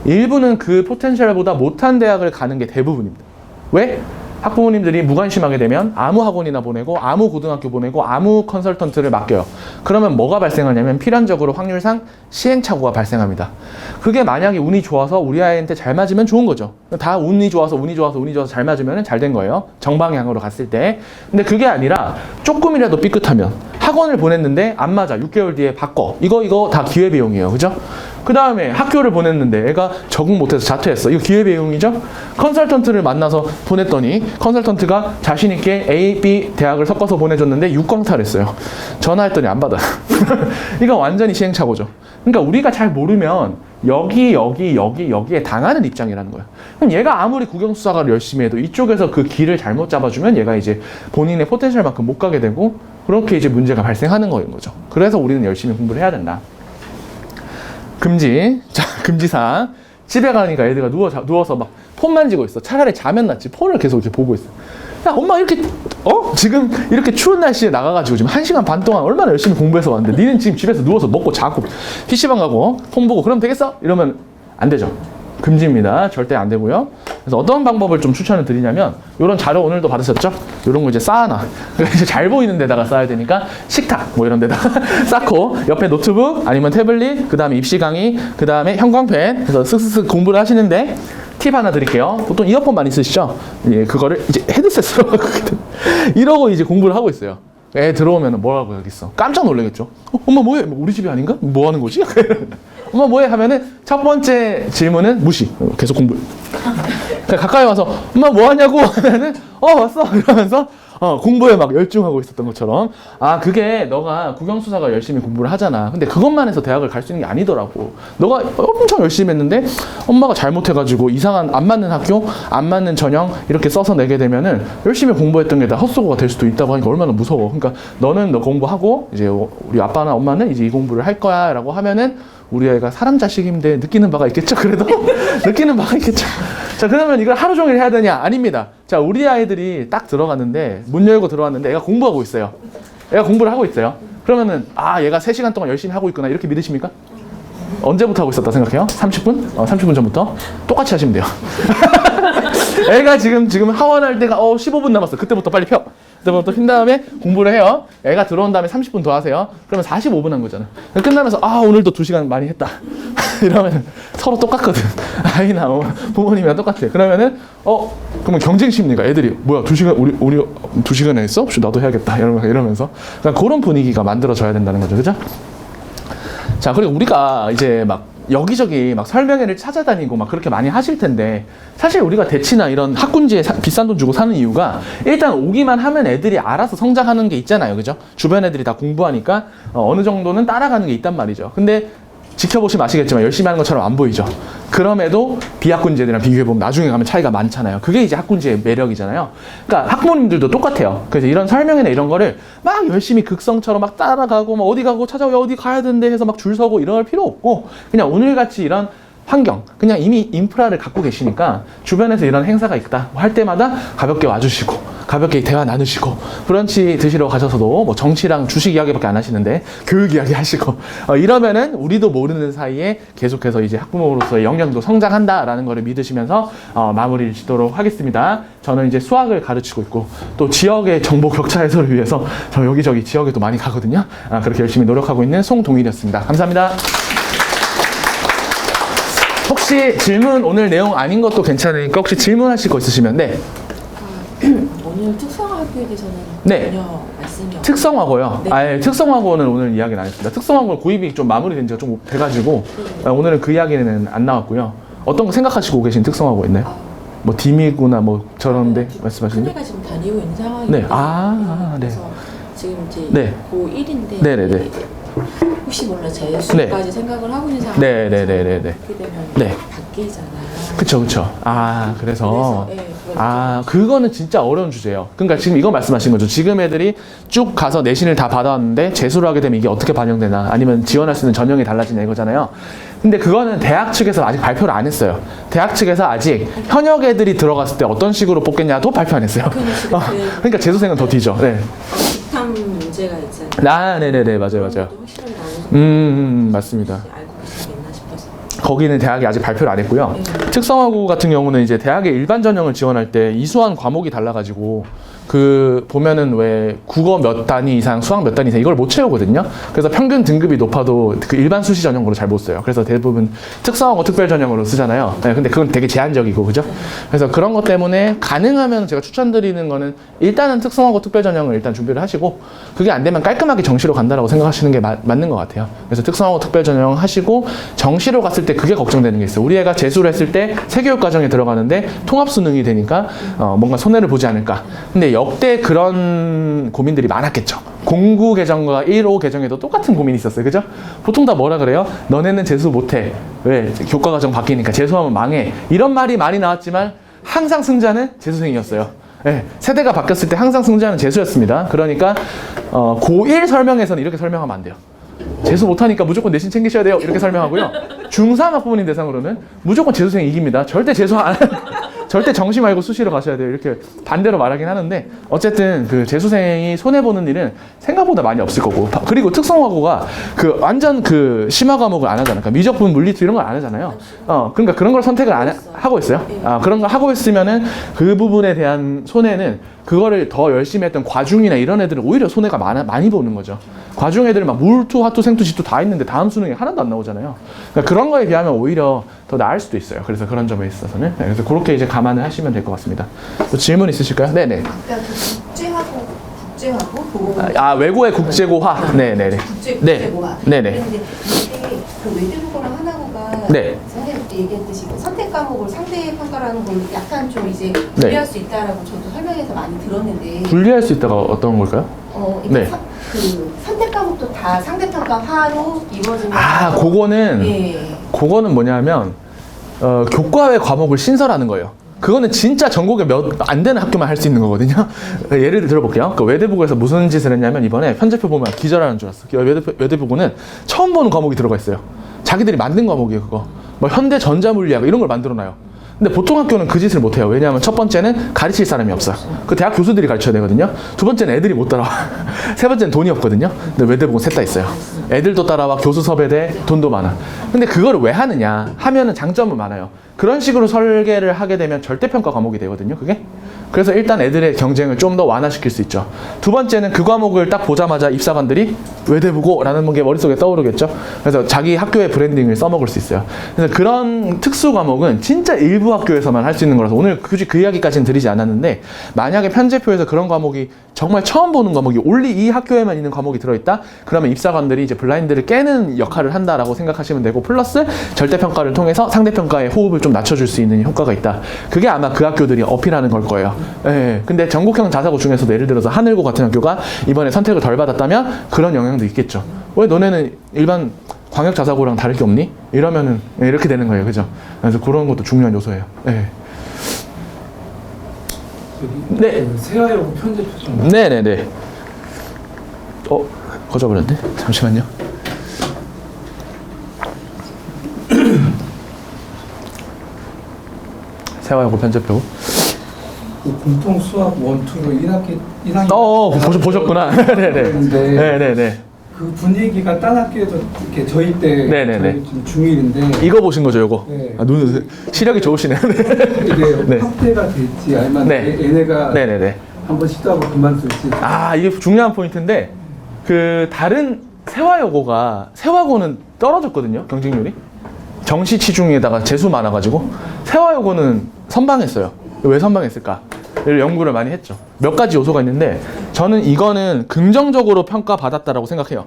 일부는 그 포텐셜보다 못한 대학을 가는 게 대부분입니다. 왜? 학부모님들이 무관심하게 되면 아무 학원이나 보내고 아무 고등학교 보내고 아무 컨설턴트를 맡겨요. 그러면 뭐가 발생하냐면 필연적으로 확률상 시행착오가 발생합니다. 그게 만약에 운이 좋아서 우리 아이한테 잘 맞으면 좋은 거죠. 다 운이 좋아서 잘 맞으면 잘 된 거예요. 정방향으로 갔을 때. 근데 그게 아니라 조금이라도 삐끗하면 학원을 보냈는데 안 맞아. 6개월 뒤에 바꿔. 이거 다 기회비용이에요. 그죠? 그 다음에 학교를 보냈는데 애가 적응 못해서 자퇴했어. 이거 기회비용이죠? 컨설턴트를 만나서 보냈더니 컨설턴트가 자신있게 A, B 대학을 섞어서 보내줬는데 6광탈했어요. 전화했더니 안 받아. 이거 완전히 시행착오죠. 그러니까 우리가 잘 모르면 여기에 당하는 입장이라는 거예요. 그럼 얘가 아무리 국영수사과를 열심히 해도 이쪽에서 그 길을 잘못 잡아주면 얘가 이제 본인의 포텐셜만큼 못 가게 되고 그렇게 이제 문제가 발생하는 거죠. 그래서 우리는 열심히 공부를 해야 된다. 금지사항. 집에 가니까 애들가 누워서 막 폰 만지고 있어. 차라리 자면 낫지. 폰을 계속 이제 보고 있어. 야, 엄마 지금 이렇게 추운 날씨에 나가가지고 지금 1시간 반 동안 얼마나 열심히 공부해서 왔는데 니는 지금 집에서 누워서 먹고 자고 PC방 가고 폰 보고 그러면 되겠어? 이러면 안 되죠. 금지입니다. 절대 안 되고요. 그래서 어떤 방법을 좀 추천을 드리냐면 이런 자료 오늘도 받으셨죠? 이런 거 이제 쌓아놔. 그러니까 이제 잘 보이는 데다가 쌓아야 되니까 식탁 이런 데다가 쌓고 옆에 노트북 아니면 태블릿 그 다음에 입시 강의 그 다음에 형광펜 그래서 쓱쓱쓱 공부를 하시는데 팁 하나 드릴게요. 보통 이어폰 많이 쓰시죠? 예, 그거를 이제 헤드셋으로 이러고 이제 공부를 하고 있어요. 애 들어오면 뭐라고 하겠어? 깜짝 놀라겠죠? 엄마 뭐해? 우리 집이 아닌가? 뭐 하는 거지? 엄마 뭐해? 하면은 첫 번째 질문은 무시. 계속 공부. 가까이 와서 엄마 뭐 하냐고 하면은 왔어 이러면서 공부에 막 열중하고 있었던 것처럼 그게 너가 국영수사가 열심히 공부를 하잖아. 근데 그것만 해서 대학을 갈 수 있는 게 아니더라고. 너가 엄청 열심히 했는데 엄마가 잘못해가지고 이상한 안 맞는 학교, 안 맞는 전형 이렇게 써서 내게 되면은 열심히 공부했던 게 다 헛수고가 될 수도 있다고 하니까 얼마나 무서워. 그러니까 너는 너 공부하고 이제 우리 아빠나 엄마는 이제 이 공부를 할 거야 라고 하면은 우리 애가 사람 자식인데 느끼는 바가 있겠죠? 그래도 느끼는 바가 있겠죠? 자, 그러면 이걸 하루 종일 해야 되냐? 아닙니다. 자, 우리 아이들이 딱 들어갔는데 문 열고 들어왔는데 애가 공부하고 있어요. 애가 공부를 하고 있어요. 그러면은 아 얘가 3시간 동안 열심히 하고 있구나 이렇게 믿으십니까? 언제부터 하고 있었다 생각해요? 30분? 30분 전부터? 똑같이 하시면 돼요. 애가 지금 하원할 때가 15분 남았어. 그때부터 빨리 펴. 그때부터 핀 다음에 공부를 해요. 애가 들어온 다음에 30분 더 하세요. 그러면 45분 한 거잖아. 끝나면서 오늘도 2시간 많이 했다. 이러면 서로 똑같거든. 아이나 부모님이랑 똑같아. 그러면은 그러면 경쟁 심리가 애들이 뭐야 2시간 우리 2시간에 했어? 혹시 나도 해야겠다. 이러면서 그러니까 그런 분위기가 만들어져야 된다는 거죠. 그죠? 자, 그리고 우리가 이제 막 여기저기 막 설명회를 찾아다니고 막 그렇게 많이 하실 텐데 사실 우리가 대치나 이런 학군지에 비싼 돈 주고 사는 이유가 일단 오기만 하면 애들이 알아서 성장하는 게 있잖아요. 그죠? 주변 애들이 다 공부하니까 어느 정도는 따라가는 게 있단 말이죠. 근데 지켜보시면 아시겠지만 열심히 하는 것처럼 안 보이죠. 그럼에도 비학군지들이랑 비교해보면 나중에 가면 차이가 많잖아요. 그게 이제 학군지의 매력이잖아요. 그러니까 학부모님들도 똑같아요. 그래서 이런 설명회나 이런 거를 막 열심히 극성처럼 막 따라가고 막 어디 가고 찾아오고 어디 가야 되는데 해서 막 줄 서고 이럴 필요 없고 그냥 오늘같이 이런 환경, 그냥 이미 인프라를 갖고 계시니까 주변에서 이런 행사가 있다 할 때마다 가볍게 와주시고 가볍게 대화 나누시고 브런치 드시러 가셔서도 뭐 정치랑 주식 이야기밖에 안 하시는데 교육 이야기 하시고 이러면은 우리도 모르는 사이에 계속해서 이제 학부모로서의 역량도 성장한다라는 거를 믿으시면서 마무리를 짓도록 하겠습니다. 저는 이제 수학을 가르치고 있고 또 지역의 정보 격차 해소를 위해서 저 여기저기 지역에도 많이 가거든요. 그렇게 열심히 노력하고 있는 송동일이었습니다. 감사합니다. 혹시 질문 오늘 내용 아닌 것도 괜찮으니까 혹시 질문하실 거 있으시면 네. 오늘 특성화학교에 대해서는 네. 전혀 말씀이 없어요. 특성화고요. 네. 특성화고는 오늘 이야기는 안 했습니다. 특성화고 구입이 좀 마무리된 지가 좀 돼가지고 오늘은 그 이야기는 안 나왔고요. 어떤 거 생각하시고 계신 특성화고 있나요? 뭐 디미구나 뭐 저런데 말씀하시는데? 큰애가 지금 다니고 있는 상황인데 네. 네. 그래서 지금 이제 네. 고1인데 네네네. 혹시 몰라 재수까지 생각을 하고 있는 상황에서 네네네네네. 그렇게 되면 네. 바뀌잖아요. 그쵸. 그래서 네, 그거는 진짜 어려운 주제예요. 그러니까 지금 이거 말씀하신 거죠. 지금 애들이 쭉 가서 내신을 다 받아왔는데 재수를 하게 되면 이게 어떻게 반영되나 아니면 지원할 수 있는 전형이 달라지냐 이거잖아요. 근데 그거는 대학 측에서 아직 발표를 안 했어요. 대학 측에서 아직 현역 애들이 들어갔을 때 어떤 식으로 뽑겠냐도 발표 안 했어요. 그러니까 재수생은 더 뒤져. 네. 직탐 문제가 있잖아요. 네네네 맞아요. 확실하게 나오는 맞습니다. 알고 계시겠나 싶어서. 거기는 대학이 아직 발표를 안 했고요. 특성화고 같은 경우는 이제 대학의 일반 전형을 지원할 때 이수한 과목이 달라가지고 그 보면은 왜 국어 몇 단위 이상, 수학 몇 단위 이상 이걸 못 채우거든요. 그래서 평균 등급이 높아도 그 일반 수시 전형으로 잘 못 써요. 그래서 대부분 특성화고 특별 전형으로 쓰잖아요. 네, 근데 그건 되게 제한적이고 그죠? 그래서 그런 것 때문에 가능하면 제가 추천드리는 거는 일단은 특성화고 특별 전형을 일단 준비를 하시고 그게 안 되면 깔끔하게 정시로 간다라고 생각하시는 게 맞는 것 같아요. 그래서 특성화고 특별 전형 하시고 정시로 갔을 때 그게 걱정되는 게 있어요. 우리 애가 재수를 했을 때 새교육 과정에 들어가는데 통합 수능이 되니까 뭔가 손해를 보지 않을까. 근데 역대 그런 고민들이 많았겠죠. 09 개정과 15 개정에도 똑같은 고민이 있었어요. 그죠? 보통 다 뭐라 그래요? 너네는 재수 못해. 왜? 교과 과정 바뀌니까 재수하면 망해. 이런 말이 많이 나왔지만 항상 승자는 재수생이었어요. 네, 세대가 바뀌었을 때 항상 승자는 재수였습니다. 그러니까 고1 설명에서는 이렇게 설명하면 안 돼요. 재수 못하니까 무조건 내신 챙기셔야 돼요. 이렇게 설명하고요. 중3 학부모님 대상으로는 무조건 재수생 이깁니다. 절대 재수 안 절대 정시 말고 수시로 가셔야 돼요. 이렇게 반대로 말하긴 하는데 어쨌든 그 재수생이 손해보는 일은 생각보다 많이 없을 거고 그리고 특성화고가 그 완전 그 심화 과목을 안 하잖아요. 그러니까 미적분, 물리투 이런 걸 안 하잖아요. 그러니까 그런 걸 선택을 하고 있어요. 그런 걸 하고 있으면은 그 부분에 대한 손해는 그거를 더 열심히 했던 과중이나 이런 애들은 오히려 손해가 많이 보는 거죠. 과중 애들은 막 물투, 화투, 생투, 지투 다 있는데 다음 수능에 하나도 안 나오잖아요. 그러니까 그런 거에 비하면 오히려 더 나을 수도 있어요. 그래서 그런 점에 있어서는. 네, 그래서 그렇게 이제 감안을 하시면 될 것 같습니다. 또 질문 있으실까요? 네네. 국제하고 외고의 국제고화. 네네네. 국제고화. 네네. 그런데 이게 그 외대국어랑 하나고가 네. 선생님도 얘기했듯이 그 선택 과목을 상대 평가라는 걸 약간 좀 이제 분리할 수 있다라고 저도 설명해서 많이 들었는데 분리할 수 있다가 어떤 걸까요? 네. 그 선택 과목도 다 상대 평가화로 이루어지는. 그거는 그거는 뭐냐면 교과외 과목을 신설하는 거예요. 그거는 진짜 전국에 몇 안 되는 학교만 할 수 있는 거거든요. 예를 들어볼게요. 그 외대부고에서 무슨 짓을 했냐면 이번에 편집표 보면 기절하는 줄 알았어. 외대부고는 처음 보는 과목이 들어가 있어요. 자기들이 만든 과목이에요. 그거 뭐 현대 전자물리학 이런 걸 만들어놔요. 근데 보통 학교는 그 짓을 못해요. 왜냐하면 첫 번째는 가르칠 사람이 없어요. 그 대학 교수들이 가르쳐야 되거든요. 두 번째는 애들이 못 따라와. 세 번째는 돈이 없거든요. 근데 외대부은 셋 다 있어요. 애들도 따라와, 교수 섭외돼, 돈도 많아. 근데 그거를 왜 하느냐 하면은 장점은 많아요. 그런 식으로 설계를 하게 되면 절대평가 과목이 되거든요, 그게. 그래서 일단 애들의 경쟁을 좀 더 완화시킬 수 있죠. 두 번째는 그 과목을 딱 보자마자 입사관들이 외대부고 라는 게 머릿속에 떠오르겠죠. 그래서 자기 학교의 브랜딩을 써먹을 수 있어요. 그래서 그런 특수 과목은 진짜 일부 학교에서만 할 수 있는 거라서 오늘 굳이 그 이야기까지는 드리지 않았는데, 만약에 편제표에서 그런 과목이 정말 처음 보는 과목이 올리 이 학교에만 있는 과목이 들어있다? 그러면 입사관들이 이제 블라인드를 깨는 역할을 한다라고 생각하시면 되고, 플러스 절대평가를 통해서 상대평가의 호흡을 좀 낮춰줄 수 있는 효과가 있다. 그게 아마 그 학교들이 어필하는 걸 거예요. 예. 근데 전국형 자사고 중에서도 예를 들어서 하늘고 같은 학교가 이번에 선택을 덜 받았다면 그런 영향도 있겠죠. 왜 너네는 일반 광역 자사고랑 다를 게 없니? 이러면은 이렇게 되는 거예요. 그죠? 그래서 그런 것도 중요한 요소예요. 예. 네. 세아여고 편제표 좀. 네네네. 꺼져버렸네. 잠시만요. 세화여고 편제표. 그 공통 수학 원투로 1학기 보셨구나. 네네. 네네네. 그 분위기가 딴 학교에도 이렇게 저희 때 네네네. 저희 지금 중1인데 이거 보신 거죠, 요거? 네. 눈 시력이 좋으시네요. 이게 네. 확대가 될지 아니면 네. 얘네가 네네네. 한번 시도하고 그만둘지. 이게 중요한 포인트인데, 그 다른 세화여고가, 세화고는 떨어졌거든요, 경쟁률이. 정시 치중에다가 재수 많아가지고. 세화여고는 선방했어요. 왜 선방했을까? 를 연구를 많이 했죠. 몇 가지 요소가 있는데, 저는 이거는 긍정적으로 평가받았다라고 생각해요.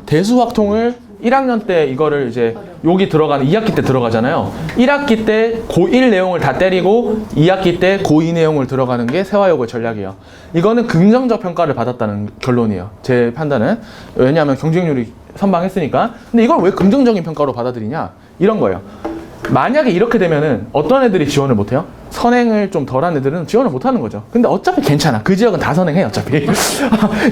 대수확통을 1학년 때 이거를 이제 여기 들어가는 2학기 때 들어가잖아요. 1학기 때 고1 내용을 다 때리고 2학기 때 고2 내용을 들어가는 게 세화여고의 전략이에요. 이거는 긍정적 평가를 받았다는 결론이에요. 제 판단은. 왜냐하면 경쟁률이 선방했으니까. 근데 이걸 왜 긍정적인 평가로 받아들이냐? 이런 거예요. 만약에 이렇게 되면은 어떤 애들이 지원을 못해요? 선행을 좀 덜한 애들은 지원을 못하는 거죠. 근데 어차피 괜찮아. 그 지역은 다 선행해, 어차피.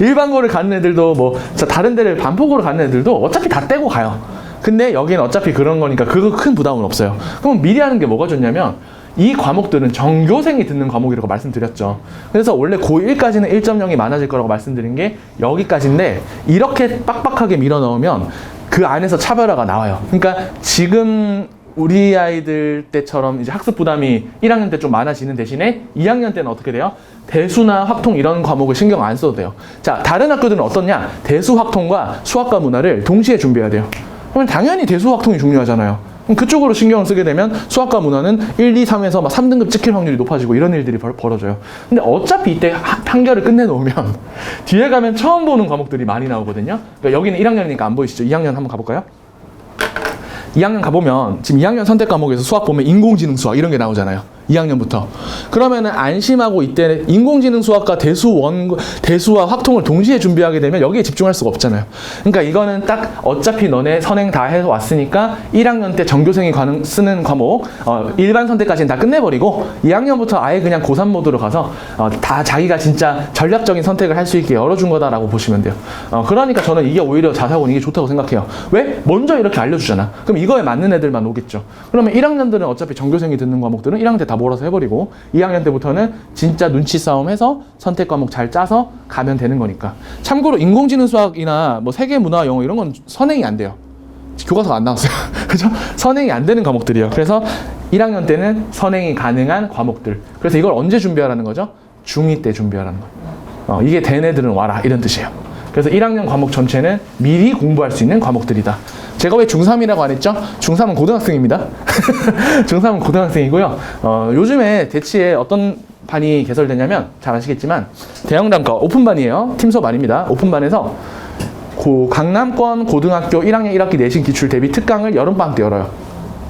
일반고를 가는 애들도 뭐 다른 데를 반폭으로 가는 애들도 어차피 다 떼고 가요. 근데 여기는 어차피 그런 거니까 그거 큰 부담은 없어요. 그럼 미리 하는 게 뭐가 좋냐면, 이 과목들은 전교생이 듣는 과목이라고 말씀드렸죠. 그래서 원래 고1까지는 1.0이 많아질 거라고 말씀드린 게 여기까지인데, 이렇게 빡빡하게 밀어 넣으면 그 안에서 차별화가 나와요. 그러니까 지금 우리 아이들 때처럼 이제 학습 부담이 1학년 때 좀 많아지는 대신에 2학년 때는 어떻게 돼요? 대수나 확통 이런 과목을 신경 안 써도 돼요. 자, 다른 학교들은 어떻냐? 대수 확통과 수학과 문화를 동시에 준비해야 돼요. 그러면 당연히 대수 확통이 중요하잖아요. 그럼 그쪽으로 신경을 쓰게 되면 수학과 문화는 1, 2, 3에서 막 3등급 찍힐 확률이 높아지고 이런 일들이 벌어져요. 근데 어차피 이때 판결을 끝내놓으면 뒤에 가면 처음 보는 과목들이 많이 나오거든요. 그러니까 여기는 1학년이니까 안 보이시죠? 2학년 한번 가볼까요? 2학년 가보면 지금 2학년 선택 과목에서 수학 보면 인공지능 수학 이런 게 나오잖아요. 2학년부터. 그러면은 안심하고 이때 인공지능 수학과 대수와 확통을 동시에 준비하게 되면 여기에 집중할 수가 없잖아요. 그러니까 이거는 딱 어차피 너네 선행 다 해서 왔으니까 1학년 때 전교생이 쓰는 과목 일반 선택까지는 다 끝내버리고 2학년부터 아예 그냥 고3 모드로 가서 다 자기가 진짜 전략적인 선택을 할 수 있게 열어준 거다라고 보시면 돼요. 그러니까 저는 이게 오히려 자사고는 이게 좋다고 생각해요. 왜? 먼저 이렇게 알려주잖아. 그럼 이거에 맞는 애들만 오겠죠. 그러면 1학년들은 어차피 전교생이 듣는 과목들은 1학년 때 다 몰아서 해버리고 2학년 때부터는 진짜 눈치 싸움해서 선택 과목 잘 짜서 가면 되는 거니까. 참고로 인공지능 수학이나 뭐 세계 문화 영어 이런 건 선행이 안 돼요. 교과서가 안 나왔어요. 그죠? 선행이 안 되는 과목들이에요. 그래서 1학년 때는 선행이 가능한 과목들. 그래서 이걸 언제 준비하라는 거죠? 중2 때 준비하라는 거예요. 이게 된 애들은 와라 이런 뜻이에요. 그래서 1학년 과목 전체는 미리 공부할 수 있는 과목들이다. 제가 왜 중3이라고 안 했죠? 중3은 고등학생입니다. 중3은 고등학생이고요. 요즘에 대치에 어떤 반이 개설되냐면 잘 아시겠지만 대형단과 오픈반이에요. 팀 수업 아닙니다. 오픈반에서 강남권 고등학교 1학년 1학기 내신 기출 대비 특강을 여름방학 때 열어요.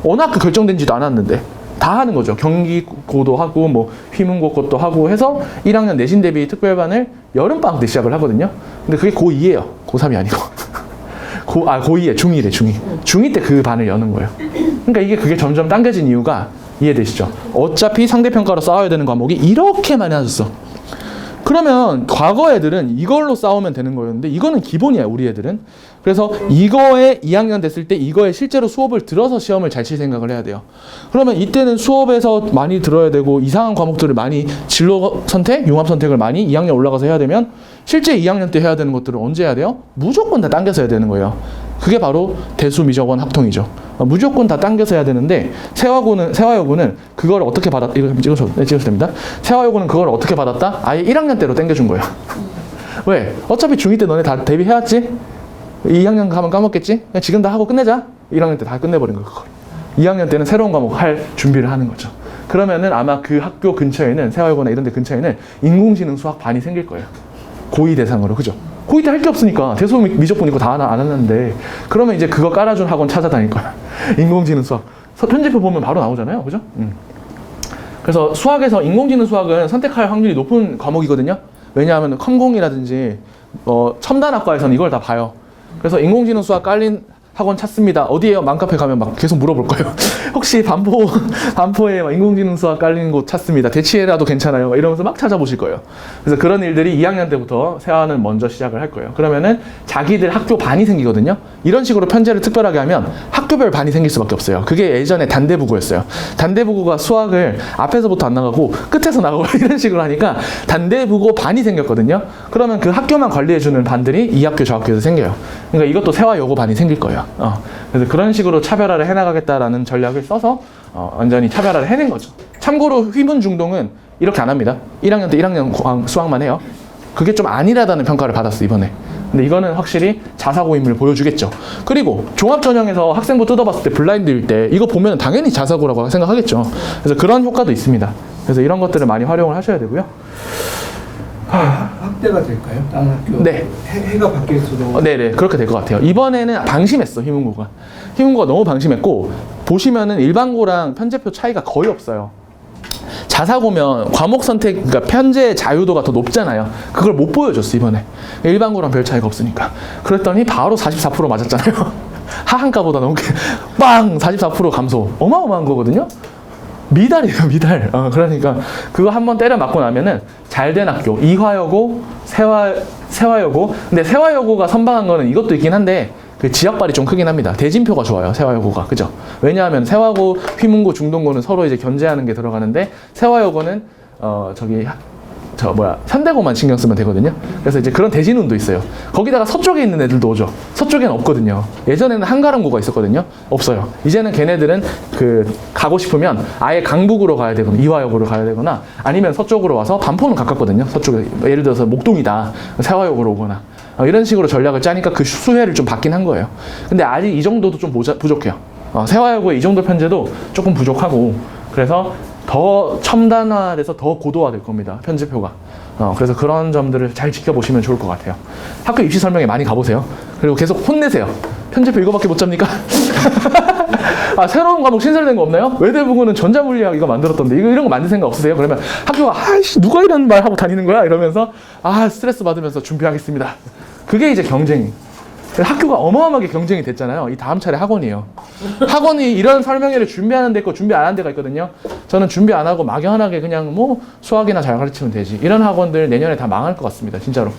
어느 학교 결정된지도 않았는데 다 하는 거죠. 경기고도 하고 뭐 휘문고 것도 하고 해서 1학년 내신 대비 특별반을 여름방학 때 시작을 하거든요. 근데 그게 고2예요. 고3이 아니고. 고2에 중2래 중2. 중2 때 그 반을 여는 거예요. 그러니까 그게 점점 당겨진 이유가 이해되시죠? 어차피 상대평가로 싸워야 되는 과목이 이렇게 많이 나졌어. 그러면 과거 애들은 이걸로 싸우면 되는 거였는데 이거는 기본이야, 우리 애들은. 그래서 이거에 2학년 됐을 때 이거에 실제로 수업을 들어서 시험을 잘 칠 생각을 해야 돼요. 그러면 이때는 수업에서 많이 들어야 되고 이상한 과목들을 많이 진로 선택, 융합 선택을 많이 2학년 올라가서 해야 되면 실제 2학년 때 해야 되는 것들을 언제 해야 돼요? 무조건 다 당겨서 해야 되는 거예요. 그게 바로 대수 미적원 합통이죠. 무조건 다 당겨서 해야 되는데 세화여고는 그걸 어떻게 받았다? 이거 찍으셔도 됩니다. 세화여고는 그걸 어떻게 받았다? 아예 1학년 때로 당겨준 거예요. 왜? 어차피 중2 때 너네 다 대비해왔지? 2학년 가면 까먹겠지? 그냥 지금 다 하고 끝내자. 1학년 때 다 끝내버린 거예요, 그걸. 2학년 때는 새로운 과목 할 준비를 하는 거죠. 그러면은 아마 그 학교 근처에는, 세화여고나 이런 데 근처에는 인공지능 수학 반이 생길 거예요. 고2 대상으로, 그죠? 고2 때 할 게 없으니까 대수 미적분 이거 다 안 하는데, 그러면 이제 그거 깔아준 학원 찾아다닐 거야. 인공지능 수학. 편집표 보면 바로 나오잖아요, 그죠? 그래서 수학에서 인공지능 수학은 선택할 확률이 높은 과목이거든요. 왜냐하면 컴공이라든지 첨단학과에서는 이걸 다 봐요. 그래서 인공지능 수학 깔린 학원 찾습니다. 어디에요? 맘카페 가면 막 계속 물어볼 거예요. 혹시 반포에 막 인공지능 수학 깔린 곳 찾습니다. 대치해라도 괜찮아요? 막 이러면서 막 찾아보실 거예요. 그래서 그런 일들이 2학년 때부터 세화는 먼저 시작을 할 거예요. 그러면은 자기들 학교 반이 생기거든요. 이런 식으로 편제를 특별하게 하면 학교별 반이 생길 수밖에 없어요. 그게 예전에 단대부고였어요. 단대부고가 수학을 앞에서부터 안 나가고 끝에서 나가고 이런 식으로 하니까 단대부고 반이 생겼거든요. 그러면 그 학교만 관리해주는 반들이 이 학교 저 학교에서 생겨요. 그러니까 이것도 세화여고 반이 생길 거예요. 그래서 그런 식으로 차별화를 해나가겠다라는 전략을 써서 완전히 차별화를 해낸 거죠. 참고로 휘문 중동은 이렇게 안 합니다. 1학년 때 1학년 수학만 해요. 그게 좀 안일하다는 평가를 받았어, 이번에. 근데 이거는 확실히 자사고임을 보여주겠죠. 그리고 종합전형에서 학생부 뜯어봤을 때 블라인드일 때 이거 보면 당연히 자사고라고 생각하겠죠. 그래서 그런 효과도 있습니다. 그래서 이런 것들을 많이 활용을 하셔야 되고요. 확대가 될까요? 다른 학교? 네. 해가 바뀔수록. 네네, 그렇게 될 것 같아요. 이번에는 방심했어, 휘문고가. 휘문고가 너무 방심했고, 보시면은 일반고랑 편제표 차이가 거의 없어요. 자사고면 과목 선택, 그러니까 편제 자유도가 더 높잖아요. 그걸 못 보여줬어, 이번에. 일반고랑 별 차이가 없으니까. 그랬더니 바로 44% 맞았잖아요. 하한가보다 너무 빵! 44% 감소. 어마어마한 거거든요. 미달이에요, 미달. 그러니까 그거 한번 때려 맞고 나면은 잘된 학교, 이화여고, 세화여고. 근데 세화여고가 선방한 거는 이것도 있긴 한데 그 지역발이 좀 크긴 합니다. 대진표가 좋아요, 세화여고가. 그죠? 왜냐하면 세화고, 휘문고, 중동고는 서로 이제 견제하는 게 들어가는데 세화여고는 현대고만 신경 쓰면 되거든요. 그래서 이제 그런 대진운도 있어요. 거기다가 서쪽에 있는 애들도 오죠. 서쪽에는 없거든요. 예전에는 한가람고가 있었거든요. 없어요. 이제는 걔네들은 가고 싶으면 아예 강북으로 가야 되거나 이화여고로 가야 되거나 아니면 서쪽으로 와서 반포는 가깝거든요. 서쪽에 예를 들어서 목동이다. 세화여고로 오거나 이런 식으로 전략을 짜니까 그 수혜를 좀 받긴 한 거예요. 근데 아직 이 정도도 좀 부족해요. 세화여고의 이 정도 편제도 조금 부족하고, 그래서 더 첨단화돼서 더 고도화될 겁니다, 편제표가. 그래서 그런 점들을 잘 지켜보시면 좋을 것 같아요. 학교 입시 설명회 많이 가보세요. 그리고 계속 혼내세요. 편제표 이거밖에 못 잡니까? 새로운 과목 신설된 거 없나요? 외대부고는 전자물리학 이거 만들었던데 이런 거 만들 생각 없으세요? 그러면 학교가 누가 이런 말 하고 다니는 거야? 이러면서 스트레스 받으면서 준비하겠습니다. 그게 이제 경쟁이. 학교가 어마어마하게 경쟁이 됐잖아요. 이 다음 차례 학원이에요. 학원이 이런 설명회를 준비하는 데 있고 준비 안 하는 데가 있거든요. 저는 준비 안 하고 막연하게 그냥 수학이나 잘 가르치면 되지. 이런 학원들 내년에 다 망할 것 같습니다, 진짜로.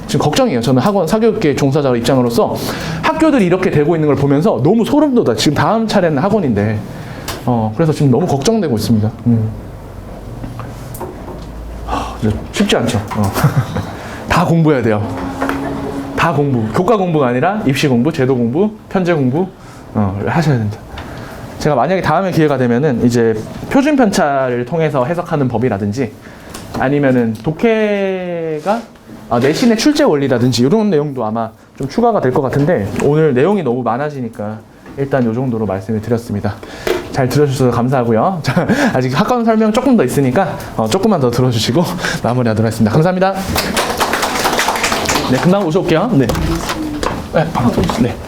지금 걱정이에요. 저는 학원 사교육계 종사자 입장으로서 학교들이 이렇게 되고 있는 걸 보면서 너무 소름 돋아. 지금 다음 차례는 학원인데. 그래서 지금 너무 걱정되고 있습니다. 쉽지 않죠. 다 공부해야 돼요. 다 공부. 교과 공부가 아니라 입시 공부, 제도 공부, 편제 공부 하셔야 된다. 제가 만약에 다음에 기회가 되면은 이제 표준 편차를 통해서 해석하는 법이라든지 아니면은 독해가 내신의 출제 원리라든지 이런 내용도 아마 좀 추가가 될 것 같은데 오늘 내용이 너무 많아지니까 일단 이 정도로 말씀을 드렸습니다. 잘 들어주셔서 감사하고요. 아직 학과는 설명 조금 더 있으니까 조금만 더 들어주시고 마무리하도록 하겠습니다. 감사합니다. 네, 금방 오셔올게요. 네. 네.